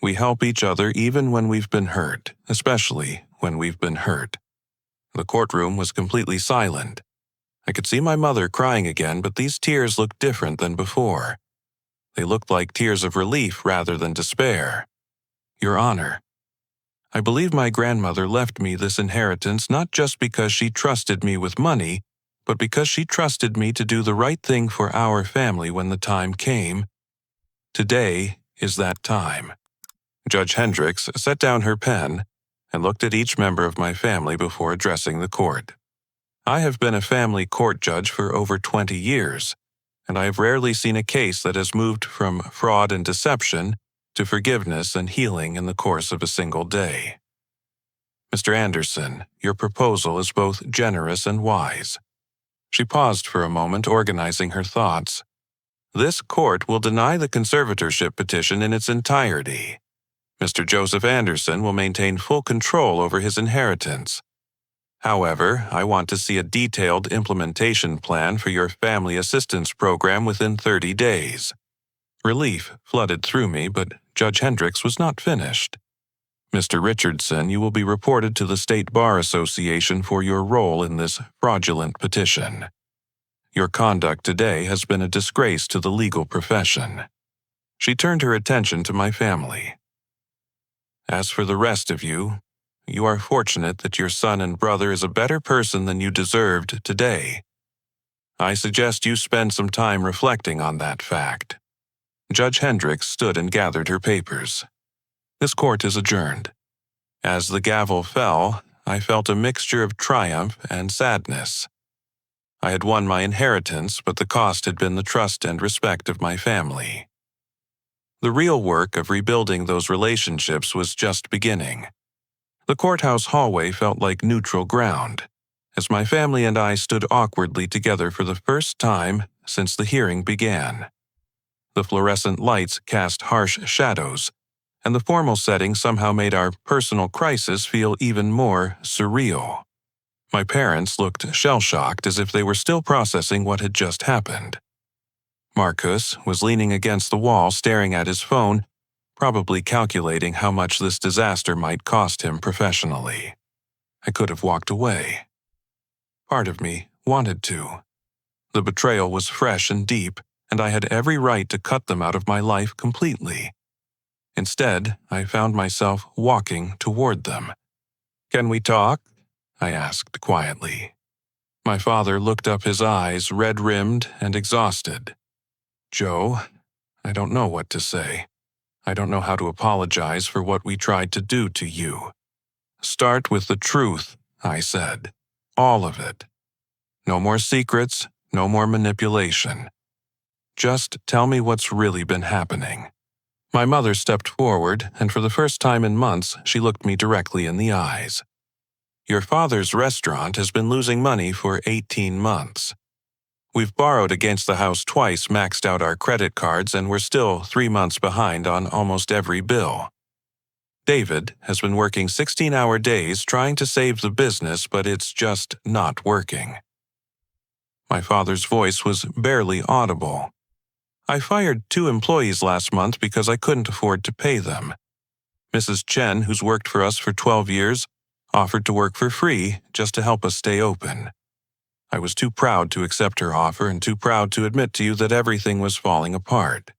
We help each other even when we've been hurt, especially when we've been hurt. The courtroom was completely silent. I could see my mother crying again, but these tears looked different than before. They looked like tears of relief rather than despair. Your Honor, I believe my grandmother left me this inheritance not just because she trusted me with money, but because she trusted me to do the right thing for our family when the time came. Today is that time." Judge Hendricks set down her pen and looked at each member of my family before addressing the court. "I have been a family court judge for over 20 years, and I have rarely seen a case that has moved from fraud and deception to forgiveness and healing in the course of a single day. Mr. Anderson, your proposal is both generous and wise." She paused for a moment, organizing her thoughts. "This court will deny the conservatorship petition in its entirety. Mr. Joseph Anderson will maintain full control over his inheritance. However, I want to see a detailed implementation plan for your family assistance program within 30 days. Relief flooded through me, but Judge Hendricks was not finished. "Mr. Richardson, you will be reported to the State Bar Association for your role in this fraudulent petition. Your conduct today has been a disgrace to the legal profession." She turned her attention to my family. "As for the rest of you, you are fortunate that your son and brother is a better person than you deserved today. I suggest you spend some time reflecting on that fact." Judge Hendricks stood and gathered her papers. "This court is adjourned." As the gavel fell, I felt a mixture of triumph and sadness. I had won my inheritance, but the cost had been the trust and respect of my family. The real work of rebuilding those relationships was just beginning. The courthouse hallway felt like neutral ground, as my family and I stood awkwardly together for the first time since the hearing began. The fluorescent lights cast harsh shadows, and the formal setting somehow made our personal crisis feel even more surreal. My parents looked shell-shocked, as if they were still processing what had just happened. Marcus was leaning against the wall staring at his phone, probably calculating how much this disaster might cost him professionally. I could have walked away. Part of me wanted to. The betrayal was fresh and deep, and I had every right to cut them out of my life completely. Instead, I found myself walking toward them. "Can we talk?" I asked quietly. My father looked up, his eyes red-rimmed and exhausted. "Joe, I don't know what to say. I don't know how to apologize for what we tried to do to you." "Start with the truth," I said. "All of it. No more secrets, no more manipulation. Just tell me what's really been happening." My mother stepped forward, and for the first time in months, she looked me directly in the eyes. "Your father's restaurant has been losing money for 18 months. We've borrowed against the house twice, maxed out our credit cards, and we're still 3 months behind on almost every bill. David has been working 16-hour days trying to save the business, but it's just not working." My father's voice was barely audible. "I fired 2 employees last month because I couldn't afford to pay them. Mrs. Chen, who's worked for us for 12 years, offered to work for free just to help us stay open. I was too proud to accept her offer and too proud to admit to you that everything was falling apart."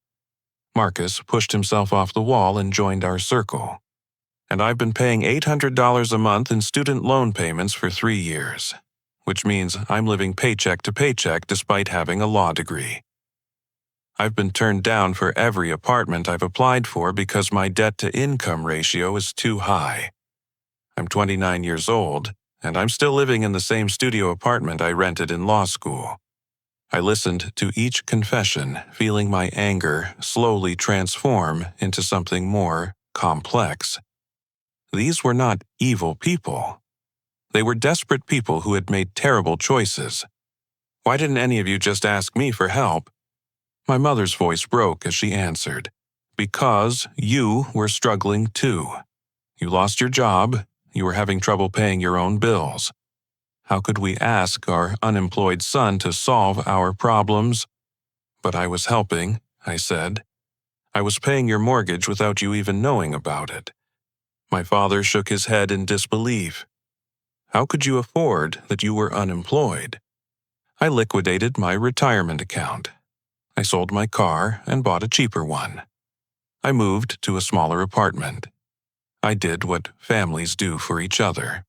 Marcus pushed himself off the wall and joined our circle. "And I've been paying $800 a month in student loan payments for 3 years, which means I'm living paycheck to paycheck despite having a law degree. I've been turned down for every apartment I've applied for because my debt-to-income ratio is too high. I'm 29 years old, and I'm still living in the same studio apartment I rented in law school." I listened to each confession, feeling my anger slowly transform into something more complex. These were not evil people. They were desperate people who had made terrible choices. "Why didn't any of you just ask me for help?" My mother's voice broke as she answered. "Because you were struggling too. You lost your job. You were having trouble paying your own bills. How could we ask our unemployed son to solve our problems?" "But I was helping," I said. "I was paying your mortgage without you even knowing about it." My father shook his head in disbelief. "How could you afford that you were unemployed?" I liquidated my retirement account. I sold my car and bought a cheaper one. I moved to a smaller apartment. I did what families do for each other.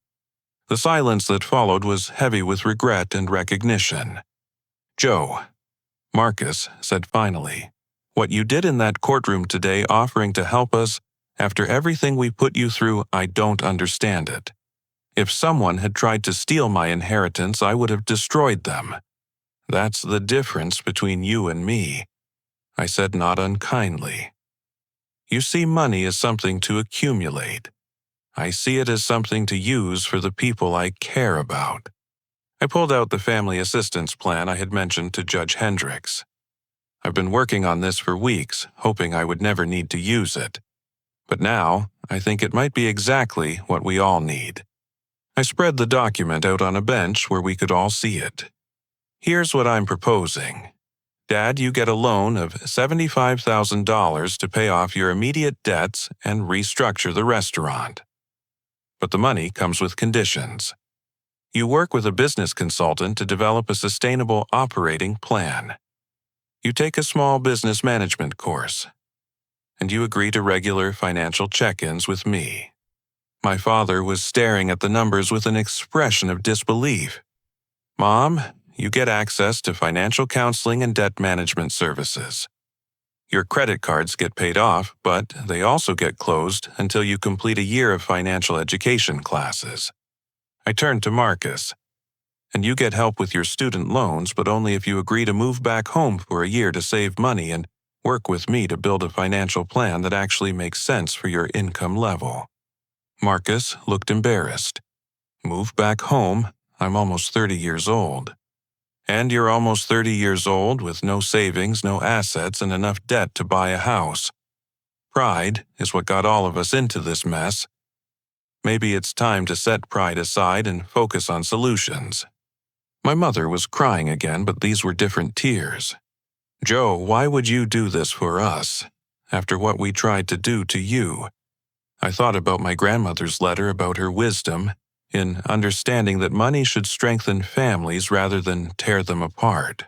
The silence that followed was heavy with regret and recognition. "Joe," Marcus said finally, "what you did in that courtroom today offering to help us, after everything we put you through, I don't understand it. If someone had tried to steal my inheritance, I would have destroyed them. That's the difference between you and me," I said not unkindly. "You see money as something to accumulate. I see it as something to use for the people I care about." I pulled out the family assistance plan I had mentioned to Judge Hendricks. "I've been working on this for weeks, hoping I would never need to use it. But now, I think it might be exactly what we all need." I spread the document out on a bench where we could all see it. "Here's what I'm proposing. Dad, you get a loan of $75,000 to pay off your immediate debts and restructure the restaurant. But the money comes with conditions. You work with a business consultant to develop a sustainable operating plan. You take a small business management course. And you agree to regular financial check-ins with me." My father was staring at the numbers with an expression of disbelief. "Mom, you get access to financial counseling and debt management services. Your credit cards get paid off, but they also get closed until you complete a year of financial education classes." I turned to Marcus. "And you get help with your student loans, but only if you agree to move back home for a year to save money and work with me to build a financial plan that actually makes sense for your income level." Marcus looked embarrassed. "Move back home? I'm almost 30 years old." "And you're almost 30 years old with no savings, no assets, and enough debt to buy a house. Pride is what got all of us into this mess. Maybe it's time to set pride aside and focus on solutions." My mother was crying again, but these were different tears. "Joe, why would you do this for us, after what we tried to do to you?" I thought about my grandmother's letter about her wisdom in understanding that money should strengthen families rather than tear them apart.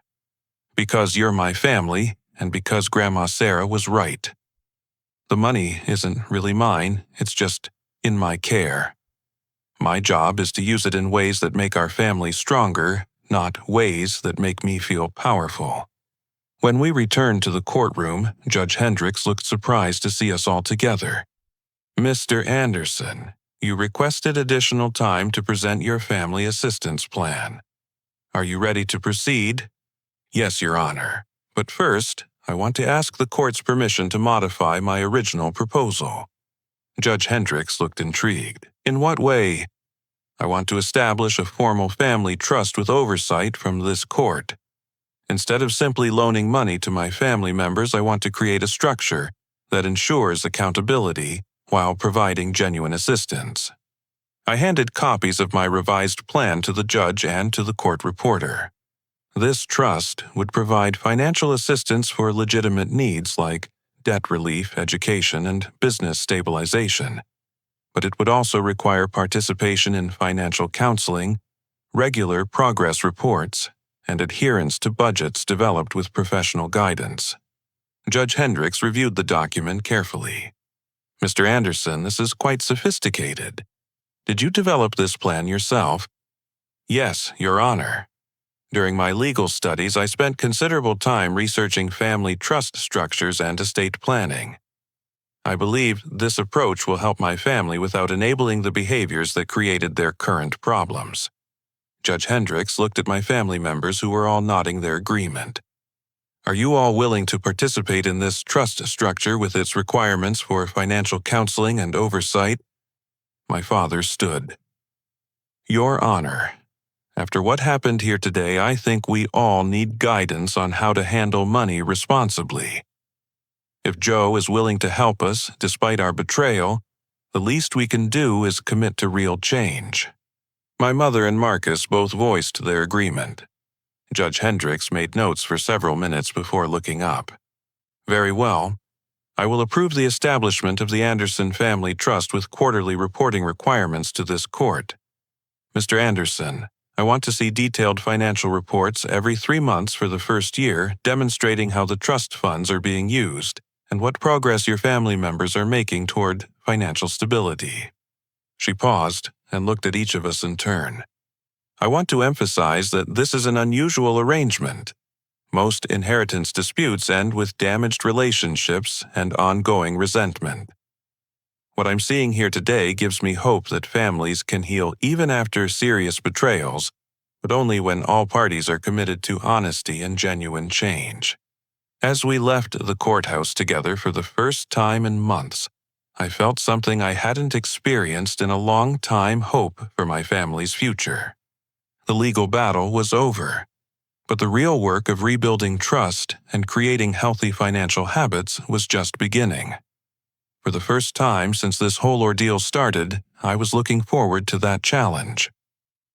"Because you're my family, and because Grandma Sarah was right. The money isn't really mine, it's just in my care. My job is to use it in ways that make our family stronger, not ways that make me feel powerful." When we returned to the courtroom, Judge Hendricks looked surprised to see us all together. "Mr. Anderson, you requested additional time to present your family assistance plan. Are you ready to proceed?" "Yes, Your Honor. But first, I want to ask the court's permission to modify my original proposal." Judge Hendricks looked intrigued. "In what way?" "I want to establish a formal family trust with oversight from this court. Instead of simply loaning money to my family members, I want to create a structure that ensures accountability while providing genuine assistance." I handed copies of my revised plan to the judge and to the court reporter. This trust would provide financial assistance for legitimate needs like debt relief, education, and business stabilization. But it would also require participation in financial counseling, regular progress reports, and adherence to budgets developed with professional guidance. Judge Hendricks reviewed the document carefully. "Mr. Anderson, this is quite sophisticated. Did you develop this plan yourself?" "Yes, Your Honor. During my legal studies, I spent considerable time researching family trust structures and estate planning. I believe this approach will help my family without enabling the behaviors that created their current problems." Judge Hendricks looked at my family members who were all nodding their agreement. "Are you all willing to participate in this trust structure with its requirements for financial counseling and oversight?" My father stood. "Your Honor, after what happened here today, I think we all need guidance on how to handle money responsibly. If Joe is willing to help us despite our betrayal, the least we can do is commit to real change." My mother and Marcus both voiced their agreement. Judge Hendricks made notes for several minutes before looking up. "Very well. I will approve the establishment of the Anderson Family Trust with quarterly reporting requirements to this court. Mr. Anderson, I want to see detailed financial reports every 3 months for the first year demonstrating how the trust funds are being used and what progress your family members are making toward financial stability. She paused and looked at each of us in turn. I want to emphasize that this is an unusual arrangement. Most inheritance disputes end with damaged relationships and ongoing resentment. What I'm seeing here today gives me hope that families can heal even after serious betrayals, but only when all parties are committed to honesty and genuine change. As we left the courthouse together for the first time in months, I felt something I hadn't experienced in a long time: hope for my family's future. The legal battle was over, but the real work of rebuilding trust and creating healthy financial habits was just beginning. For the first time since this whole ordeal started, I was looking forward to that challenge.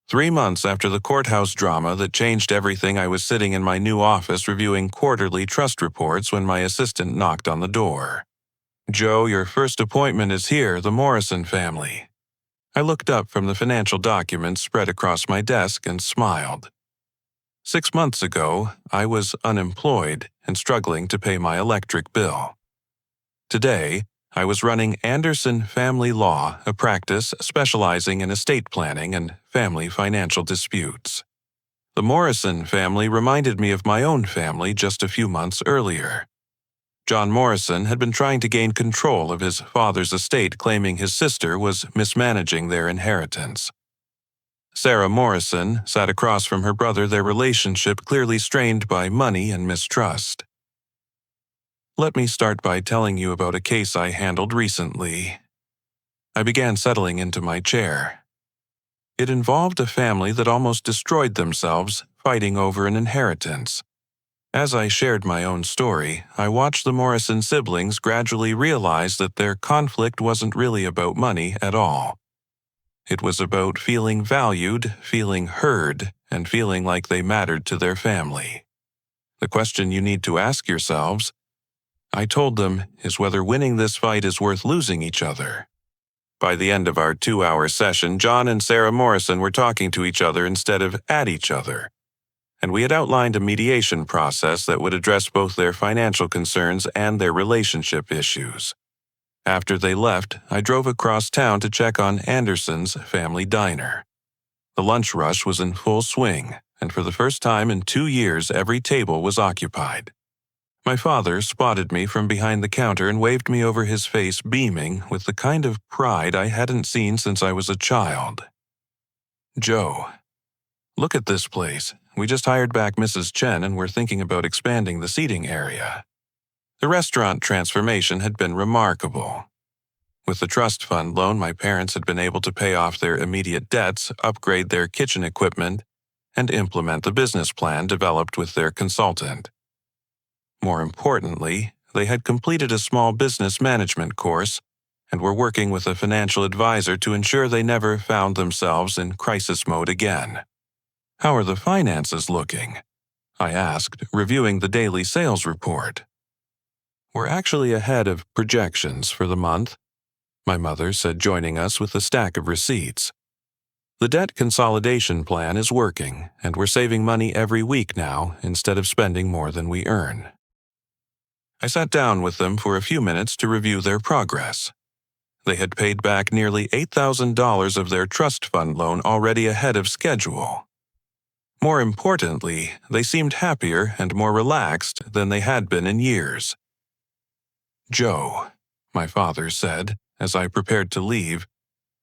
3 months after the courthouse drama that changed everything, I was sitting in my new office reviewing quarterly trust reports when my assistant knocked on the door. "Joe, your first appointment is here, the Morrison family." I looked up from the financial documents spread across my desk and smiled. 6 months ago, I was unemployed and struggling to pay my electric bill. Today, I was running Anderson Family Law, a practice specializing in estate planning and family financial disputes. The Morrison family reminded me of my own family just a few months earlier. John Morrison had been trying to gain control of his father's estate, claiming his sister was mismanaging their inheritance. Sarah Morrison sat across from her brother, their relationship clearly strained by money and mistrust. Let me start by telling you about a case I handled recently. I began settling into my chair. It involved a family that almost destroyed themselves fighting over an inheritance. As I shared my own story, I watched the Morrison siblings gradually realize that their conflict wasn't really about money at all. It was about feeling valued, feeling heard, and feeling like they mattered to their family. The question you need to ask yourselves, I told them, is whether winning this fight is worth losing each other. By the end of our 2-hour session, John and Sarah Morrison were talking to each other instead of at each other, and we had outlined a mediation process that would address both their financial concerns and their relationship issues. After they left, I drove across town to check on Anderson's family diner. The lunch rush was in full swing, and for the first time in 2 years, every table was occupied. My father spotted me from behind the counter and waved me over, his face beaming with the kind of pride I hadn't seen since I was a child. "Joe, look at this place. We just hired back Mrs. Chen and we're thinking about expanding the seating area." The restaurant transformation had been remarkable. With the trust fund loan, my parents had been able to pay off their immediate debts, upgrade their kitchen equipment, and implement the business plan developed with their consultant. More importantly, they had completed a small business management course and were working with a financial advisor to ensure they never found themselves in crisis mode again. "How are the finances looking?" I asked, reviewing the daily sales report. "We're actually ahead of projections for the month," my mother said, joining us with a stack of receipts. "The debt consolidation plan is working, and we're saving money every week now instead of spending more than we earn." I sat down with them for a few minutes to review their progress. They had paid back nearly $8,000 of their trust fund loan already ahead of schedule. More importantly, they seemed happier and more relaxed than they had been in years. "Joe," my father said, as I prepared to leave,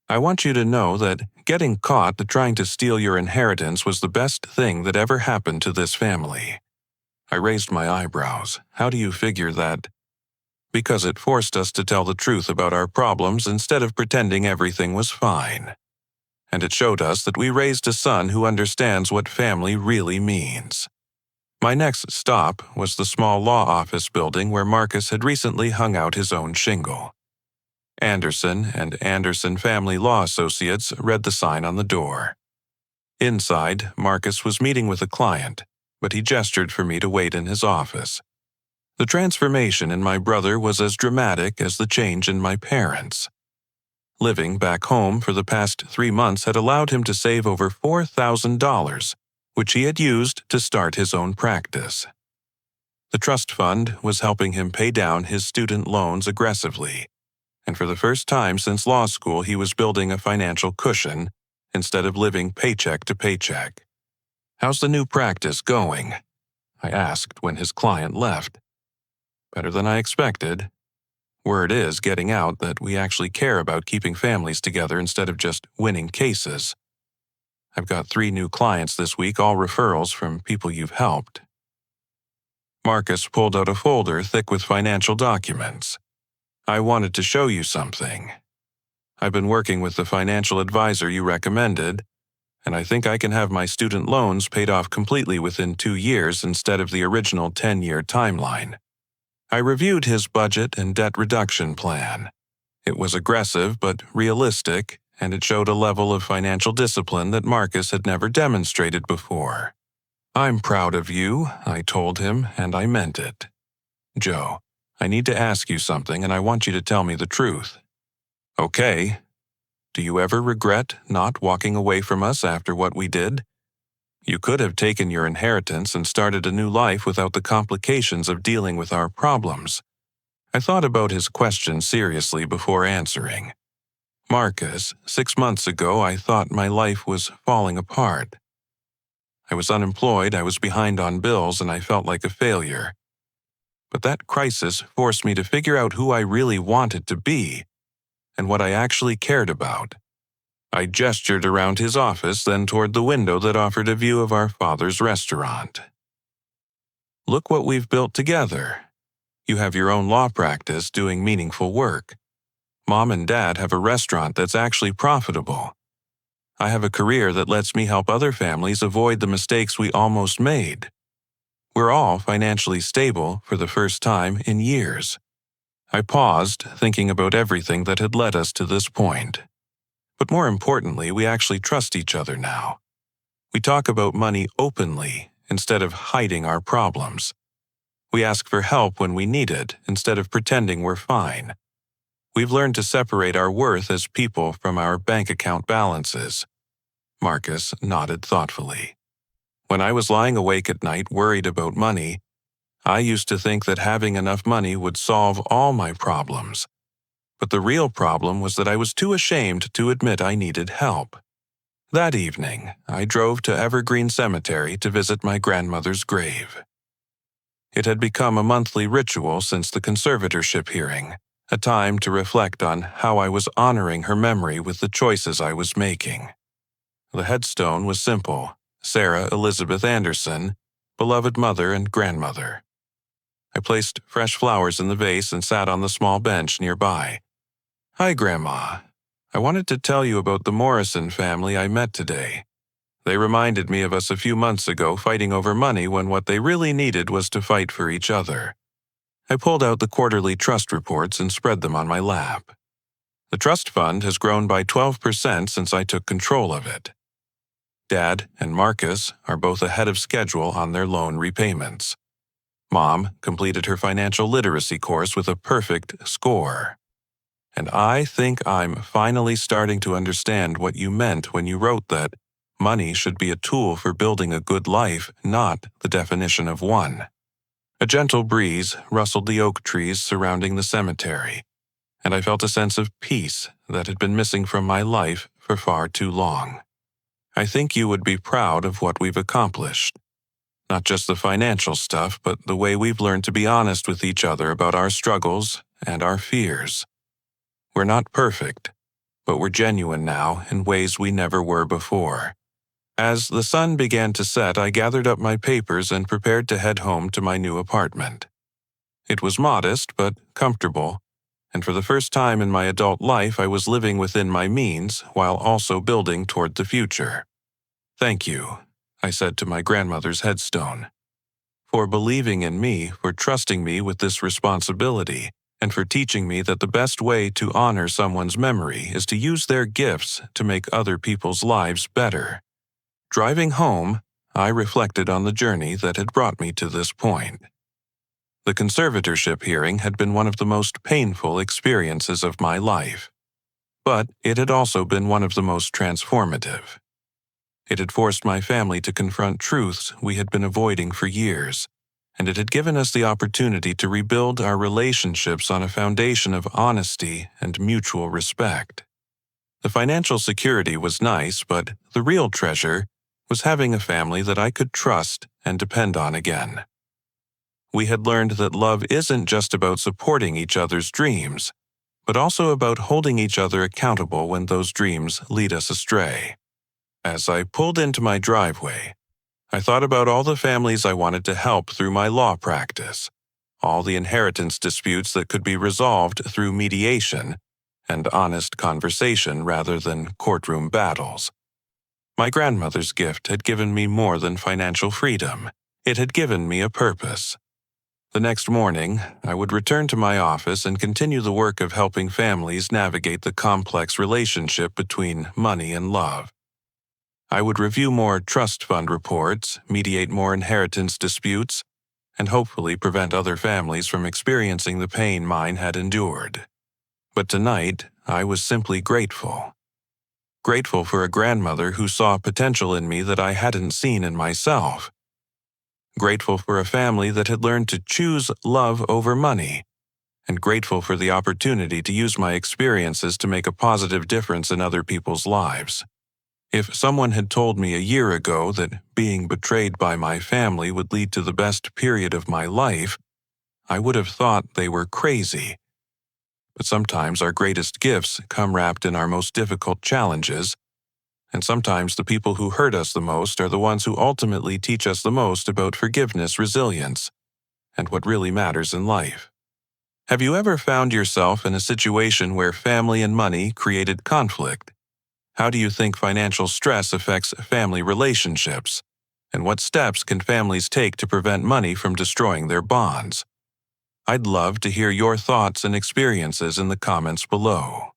"I want you to know that getting caught trying to steal your inheritance was the best thing that ever happened to this family." I raised my eyebrows. "How do you figure that?" "Because it forced us to tell the truth about our problems instead of pretending everything was fine. And it showed us that we raised a son who understands what family really means." My next stop was the small law office building where Marcus had recently hung out his own shingle. Anderson and Anderson Family Law Associates read the sign on the door. Inside, Marcus was meeting with a client, but he gestured for me to wait in his office. The transformation in my brother was as dramatic as the change in my parents. Living back home for the past 3 months had allowed him to save over $4,000, which he had used to start his own practice. The trust fund was helping him pay down his student loans aggressively, and for the first time since law school he was building a financial cushion instead of living paycheck to paycheck. "How's the new practice going?" I asked when his client left. "Better than I expected. Word is getting out that we actually care about keeping families together instead of just winning cases. I've got 3 new clients this week, all referrals from people you've helped." Marcus pulled out a folder thick with financial documents. "I wanted to show you something. I've been working with the financial advisor you recommended, and I think I can have my student loans paid off completely within 2 years instead of the original 10-year timeline." I reviewed his budget and debt reduction plan. It was aggressive but realistic, and it showed a level of financial discipline that Marcus had never demonstrated before. "I'm proud of you," I told him, and I meant it. "Joe, I need to ask you something, and I want you to tell me the truth." "Okay. Do you ever regret not walking away from us after what we did? You could have taken your inheritance and started a new life without the complications of dealing with our problems." I thought about his question seriously before answering. "Marcus, 6 months ago I thought my life was falling apart. I was unemployed, I was behind on bills, and I felt like a failure. But that crisis forced me to figure out who I really wanted to be and what I actually cared about." I gestured around his office, then toward the window that offered a view of our father's restaurant. "Look what we've built together. You have your own law practice doing meaningful work. Mom and Dad have a restaurant that's actually profitable. I have a career that lets me help other families avoid the mistakes we almost made. We're all financially stable for the first time in years." I paused, thinking about everything that had led us to this point. But more importantly, we actually trust each other now. We talk about money openly instead of hiding our problems. We ask for help when we need it instead of pretending we're fine. We've learned to separate our worth as people from our bank account balances. Marcus nodded thoughtfully. "When I was lying awake at night worried about money, I used to think that having enough money would solve all my problems. But the real problem was that I was too ashamed to admit I needed help. That evening, I drove to Evergreen Cemetery to visit my grandmother's grave. It had become a monthly ritual since the conservatorship hearing, a time to reflect on how I was honoring her memory with the choices I was making. The headstone was simple: Sarah Elizabeth Anderson, beloved mother and grandmother. I placed fresh flowers in the vase and sat on the small bench nearby. "Hi, Grandma. I wanted to tell you about the Morrison family I met today. They reminded me of us a few months ago fighting over money when what they really needed was to fight for each other." I pulled out the quarterly trust reports and spread them on my lap. The trust fund has grown by 12% since I took control of it. Dad and Marcus are both ahead of schedule on their loan repayments. Mom completed her financial literacy course with a perfect score. And I think I'm finally starting to understand what you meant when you wrote that money should be a tool for building a good life, not the definition of one. A gentle breeze rustled the oak trees surrounding the cemetery, and I felt a sense of peace that had been missing from my life for far too long. I think you would be proud of what we've accomplished. Not just the financial stuff, but the way we've learned to be honest with each other about our struggles and our fears. We're not perfect, but we're genuine now in ways we never were before. As the sun began to set, I gathered up my papers and prepared to head home to my new apartment. It was modest but comfortable, and for the first time in my adult life I was living within my means while also building toward the future. "Thank you," I said to my grandmother's headstone, "for believing in me, for trusting me with this responsibility, and for teaching me that the best way to honor someone's memory is to use their gifts to make other people's lives better." Driving home, I reflected on the journey that had brought me to this point. The conservatorship hearing had been one of the most painful experiences of my life, but it had also been one of the most transformative. It had forced my family to confront truths we had been avoiding for years, and it had given us the opportunity to rebuild our relationships on a foundation of honesty and mutual respect. The financial security was nice, but the real treasure was having a family that I could trust and depend on again. We had learned that love isn't just about supporting each other's dreams, but also about holding each other accountable when those dreams lead us astray. As I pulled into my driveway, I thought about all the families I wanted to help through my law practice, all the inheritance disputes that could be resolved through mediation and honest conversation rather than courtroom battles. My grandmother's gift had given me more than financial freedom. It had given me a purpose. The next morning, I would return to my office and continue the work of helping families navigate the complex relationship between money and love. I would review more trust fund reports, mediate more inheritance disputes, and hopefully prevent other families from experiencing the pain mine had endured. But tonight, I was simply grateful. Grateful for a grandmother who saw potential in me that I hadn't seen in myself. Grateful for a family that had learned to choose love over money, and grateful for the opportunity to use my experiences to make a positive difference in other people's lives. If someone had told me a year ago that being betrayed by my family would lead to the best period of my life, I would have thought they were crazy. But sometimes our greatest gifts come wrapped in our most difficult challenges, and sometimes the people who hurt us the most are the ones who ultimately teach us the most about forgiveness, resilience, and what really matters in life. Have you ever found yourself in a situation where family and money created conflict? How do you think financial stress affects family relationships? And what steps can families take to prevent money from destroying their bonds? I'd love to hear your thoughts and experiences in the comments below.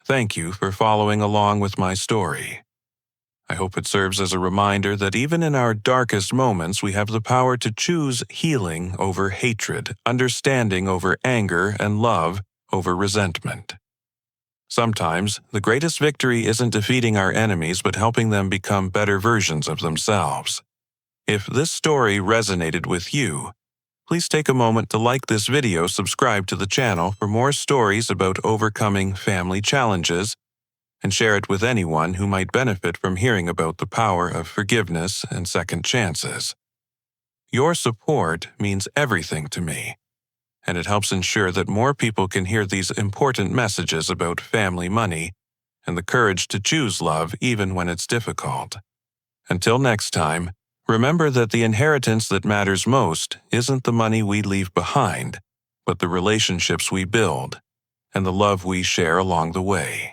Thank you for following along with my story. I hope it serves as a reminder that even in our darkest moments we have the power to choose healing over hatred, understanding over anger, and love over resentment. Sometimes, the greatest victory isn't defeating our enemies but helping them become better versions of themselves. If this story resonated with you, please take a moment to like this video, subscribe to the channel for more stories about overcoming family challenges, and share it with anyone who might benefit from hearing about the power of forgiveness and second chances. Your support means everything to me, and it helps ensure that more people can hear these important messages about family money and the courage to choose love even when it's difficult. Until next time, remember that the inheritance that matters most isn't the money we leave behind, but the relationships we build and the love we share along the way.